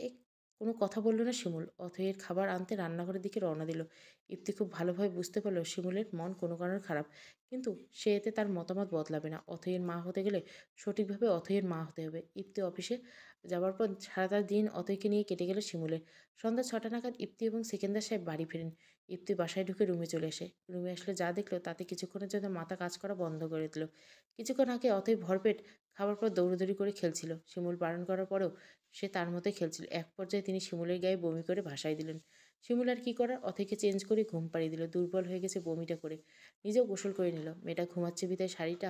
কোনো কথা বলল না শিমুল। অথয়ের খাবার আনতে রান্নাঘরের দিকে রওনা দিল। ইপ্তি খুব ভালোভাবে বুঝতে পারল শিমুলের মন কোনো কারণে খারাপ। কিন্তু সে এতে তার মতামত বদলাবে না। অথয়ের মা হতে গেলে সঠিকভাবে অথয়ের মা হতে হবে। ইপ্তি অফিসে যাওয়ার পর সারাটা দিন অথয়কে নিয়ে কেটে গেল শিমুলের। সন্ধ্যা 6টা নাগাদ ইপ্তি এবং সেকেন্দার সাহেব বাড়ি ফেরেন। ইপ্তি বাসায় ঢুকে রুমে চলে আসে। রুমে আসলে যা দেখলো তাতে কিছুক্ষণের জন্য মাথা কাজ করা বন্ধ করে দিল। কিছুক্ষণ আগে অথই ভরপেট খাবার পর দৌড়াদৌড়ি করে খেলছিল। শিমুল বারণ করার পরেও সে তার মতোই খেলছিল। এক পর্যায়ে তিনি শিমুলের গায়ে বমি করে ভাসায় দিলেন। শিমুল আর কি করার, অথইকে চেঞ্জ করে ঘুম পাড়িয়ে দিল। দুর্বল হয়ে গেছে বমিটা করে। নিজেও গোসল করে নিল। মেয়েটা ঘুমাচ্ছে বিদায় শাড়িটা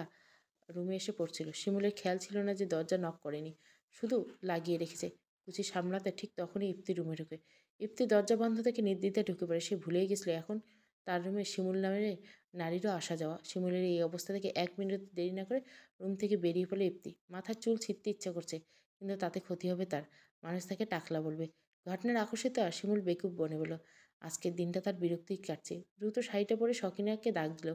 রুমে এসে পড়ছিল। শিমুলের খেয়াল ছিল না যে দরজা নক করেনি, শুধু লাগিয়ে রেখেছে। কুচি সামলাতে ঠিক তখনই ইপ্তি রুমে ঢোকে। ইপ্তি দরজা বন্ধ থেকে নির্দ্বিধায় ঢুকে পড়ে। সে ভুলেই গেছিল এখন তার রুমে শিমুল নামের নারীরও আসা যাওয়া। শিমুলের এই অবস্থা থেকে 1 মিনিট দেরি না করে রুম থেকে বেরিয়ে পড়ে ইপ্তি। মাথার চুল ছিঁড়তে ইচ্ছা করছে, কিন্তু তাতে ক্ষতি হবে তার। মানুষ তাকে টাকলা বলবে। ঘটনার আকস্মিকতা শিমুল বেকুব বনে বলল। আজকের দিনটা তার বিরক্তিই কাটছে। দ্রুত শাড়িটা পরে সখিনাকে ডাক দিল।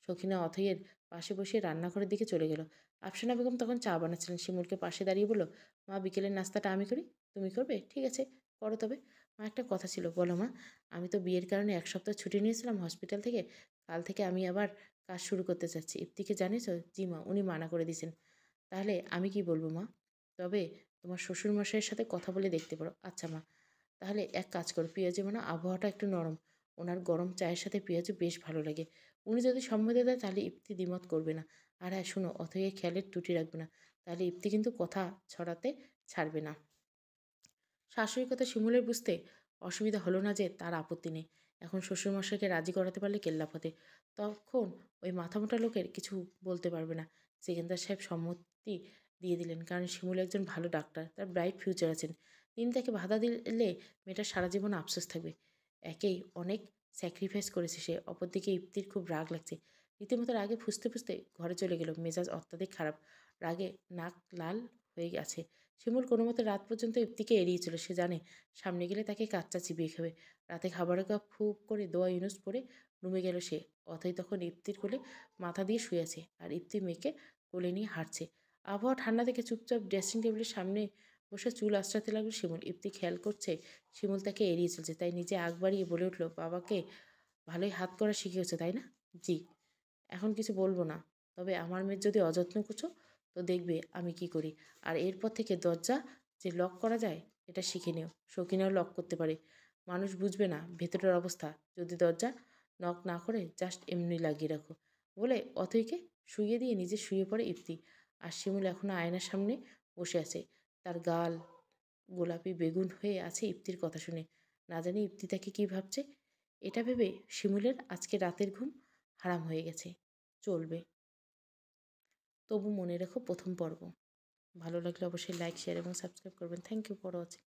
সখিনা অথইয়ের পাশে বসে রান্নাঘরের দিকে চলে গেল। আফসানা বেগম তখন চা বানাচ্ছিলেন। শিমুলকে পাশে দাঁড়িয়ে বলল, মা, বিকেলের নাস্তাটা আমি করি, তুমি করবে? ঠিক আছে, করো তবে। মা, একটা কথা ছিল। বলো মা। আমি তো বিয়ের কারণে 1 সপ্তাহ ছুটি নিয়েছিলাম হসপিটাল থেকে। কাল থেকে আমি আবার কাজ শুরু করতে চাচ্ছি। ইপ্তিকে জানিয়েছ? জি মা, উনি মানা করে দিয়েছেন। তাহলে আমি কি বলবো মা? তবে তোমার শ্বশুরমশাইয়ের সাথে কথা বলে দেখতে পারো। আচ্ছা মা, তাহলে এক কাজ করো, পেঁয়াজু মানে আবহাওয়াটা একটু নরম, ওনার গরম চায়ের সাথে পেঁয়াজু বেশ ভালো লাগে। উনি যদি সম্মতি দেয় তাহলে ইপ্তি দ্বিমত করবে না। আর হ্যাঁ শোনো, অথয়ে খেয়ালের ত্রুটি রাখবে না, তাহলে ইপ্তি কিন্তু কথা ছড়াতে ছাড়বে না। শাশুড়ির কথা শিমুলের বুঝতে অসুবিধা হলো না যে তার আপত্তি নেই। এখন শ্বশুরমশাইকে রাজি করাতে পারলে কেল্লাফতে। তখন ওই মাথামোটা লোকের কিছু বলতে পারবে না। সেকেন্দার সাহেব সম্মতি দিয়ে দিলেন, কারণ শিমুল একজন ভালো ডাক্তার, তার ব্রাইট ফিউচার আছেন। তিনি তাকে বাধা দিলে মেয়েটার সারা জীবন আফসোস থাকবে। একেই অনেক স্যাক্রিফাইস করেছে সে। অপরদিকে ইপ্তির খুব রাগ লাগছে। রীতিমতো রাগে ফুঁসতে ফুঁসতে ঘরে চলে গেল। মেজাজ অত্যাধিক খারাপ, রাগে নাক লাল হয়ে গেছে। শিমুল কোনোমতে রাত পর্যন্ত ইপ্তিকে এড়িয়ে ছিল। সে জানে সামনে গেলে তাকে কাচ্চা চিবিয়ে খাবে। রাতে খাবারের কাপ ফুপ করে দোয়া ইউনুস পরে রুমে গেল সে। অথই তখন ইপ্তির কোলে মাথা দিয়ে শুয়ে আছে, আর ইপ্তি মেয়েকে কোলে নিয়ে হাঁটছে। আবহাওয়া ঠান্ডা থেকে চুপচাপ ড্রেসিং টেবিলের সামনে বসে চুল আঁচড়াতে লাগলো শিমুল। ইপ্তি খেয়াল করছে শিমুল তাকে এড়িয়ে চলছে, তাই নিজে আগ বাড়িয়ে বলে উঠল, বাবাকে ভালোই হাত করা শিখিয়েছে তাই না? জি। এখন কিছু বলবো না। তবে আমার মেয়ের যদি অযত্ন করছো তো দেখবে আমি কি করি। আর এরপর থেকে দরজা যে লক করা যায় এটা শিখে নিও। সখিনাও লক করতে পারে। মানুষ বুঝবে না ভেতরের অবস্থা যদি দরজা নক না করে জাস্ট এমনি লাগিয়ে রাখো। বলে অথইকে শুইয়ে দিয়ে নিজে শুয়ে পড়ে ইপ্তি। আর শিমুল এখনও আয়নার সামনে বসে আছে। তার গাল গোলাপি বেগুন হয়ে আছে ইপ্তির কথা শুনে। না জানি ইপ্তি তাকে কী ভাবছে। এটা ভেবে শিমুলের আজকে রাতের ঘুম হারাম হয়ে গেছে। চলবে, তবু মনে রেখো প্রথম পর্ব। ভালো লাগলে অবশ্যই লাইক, শেয়ার এবং সাবস্ক্রাইব করবেন। Thank you for watching.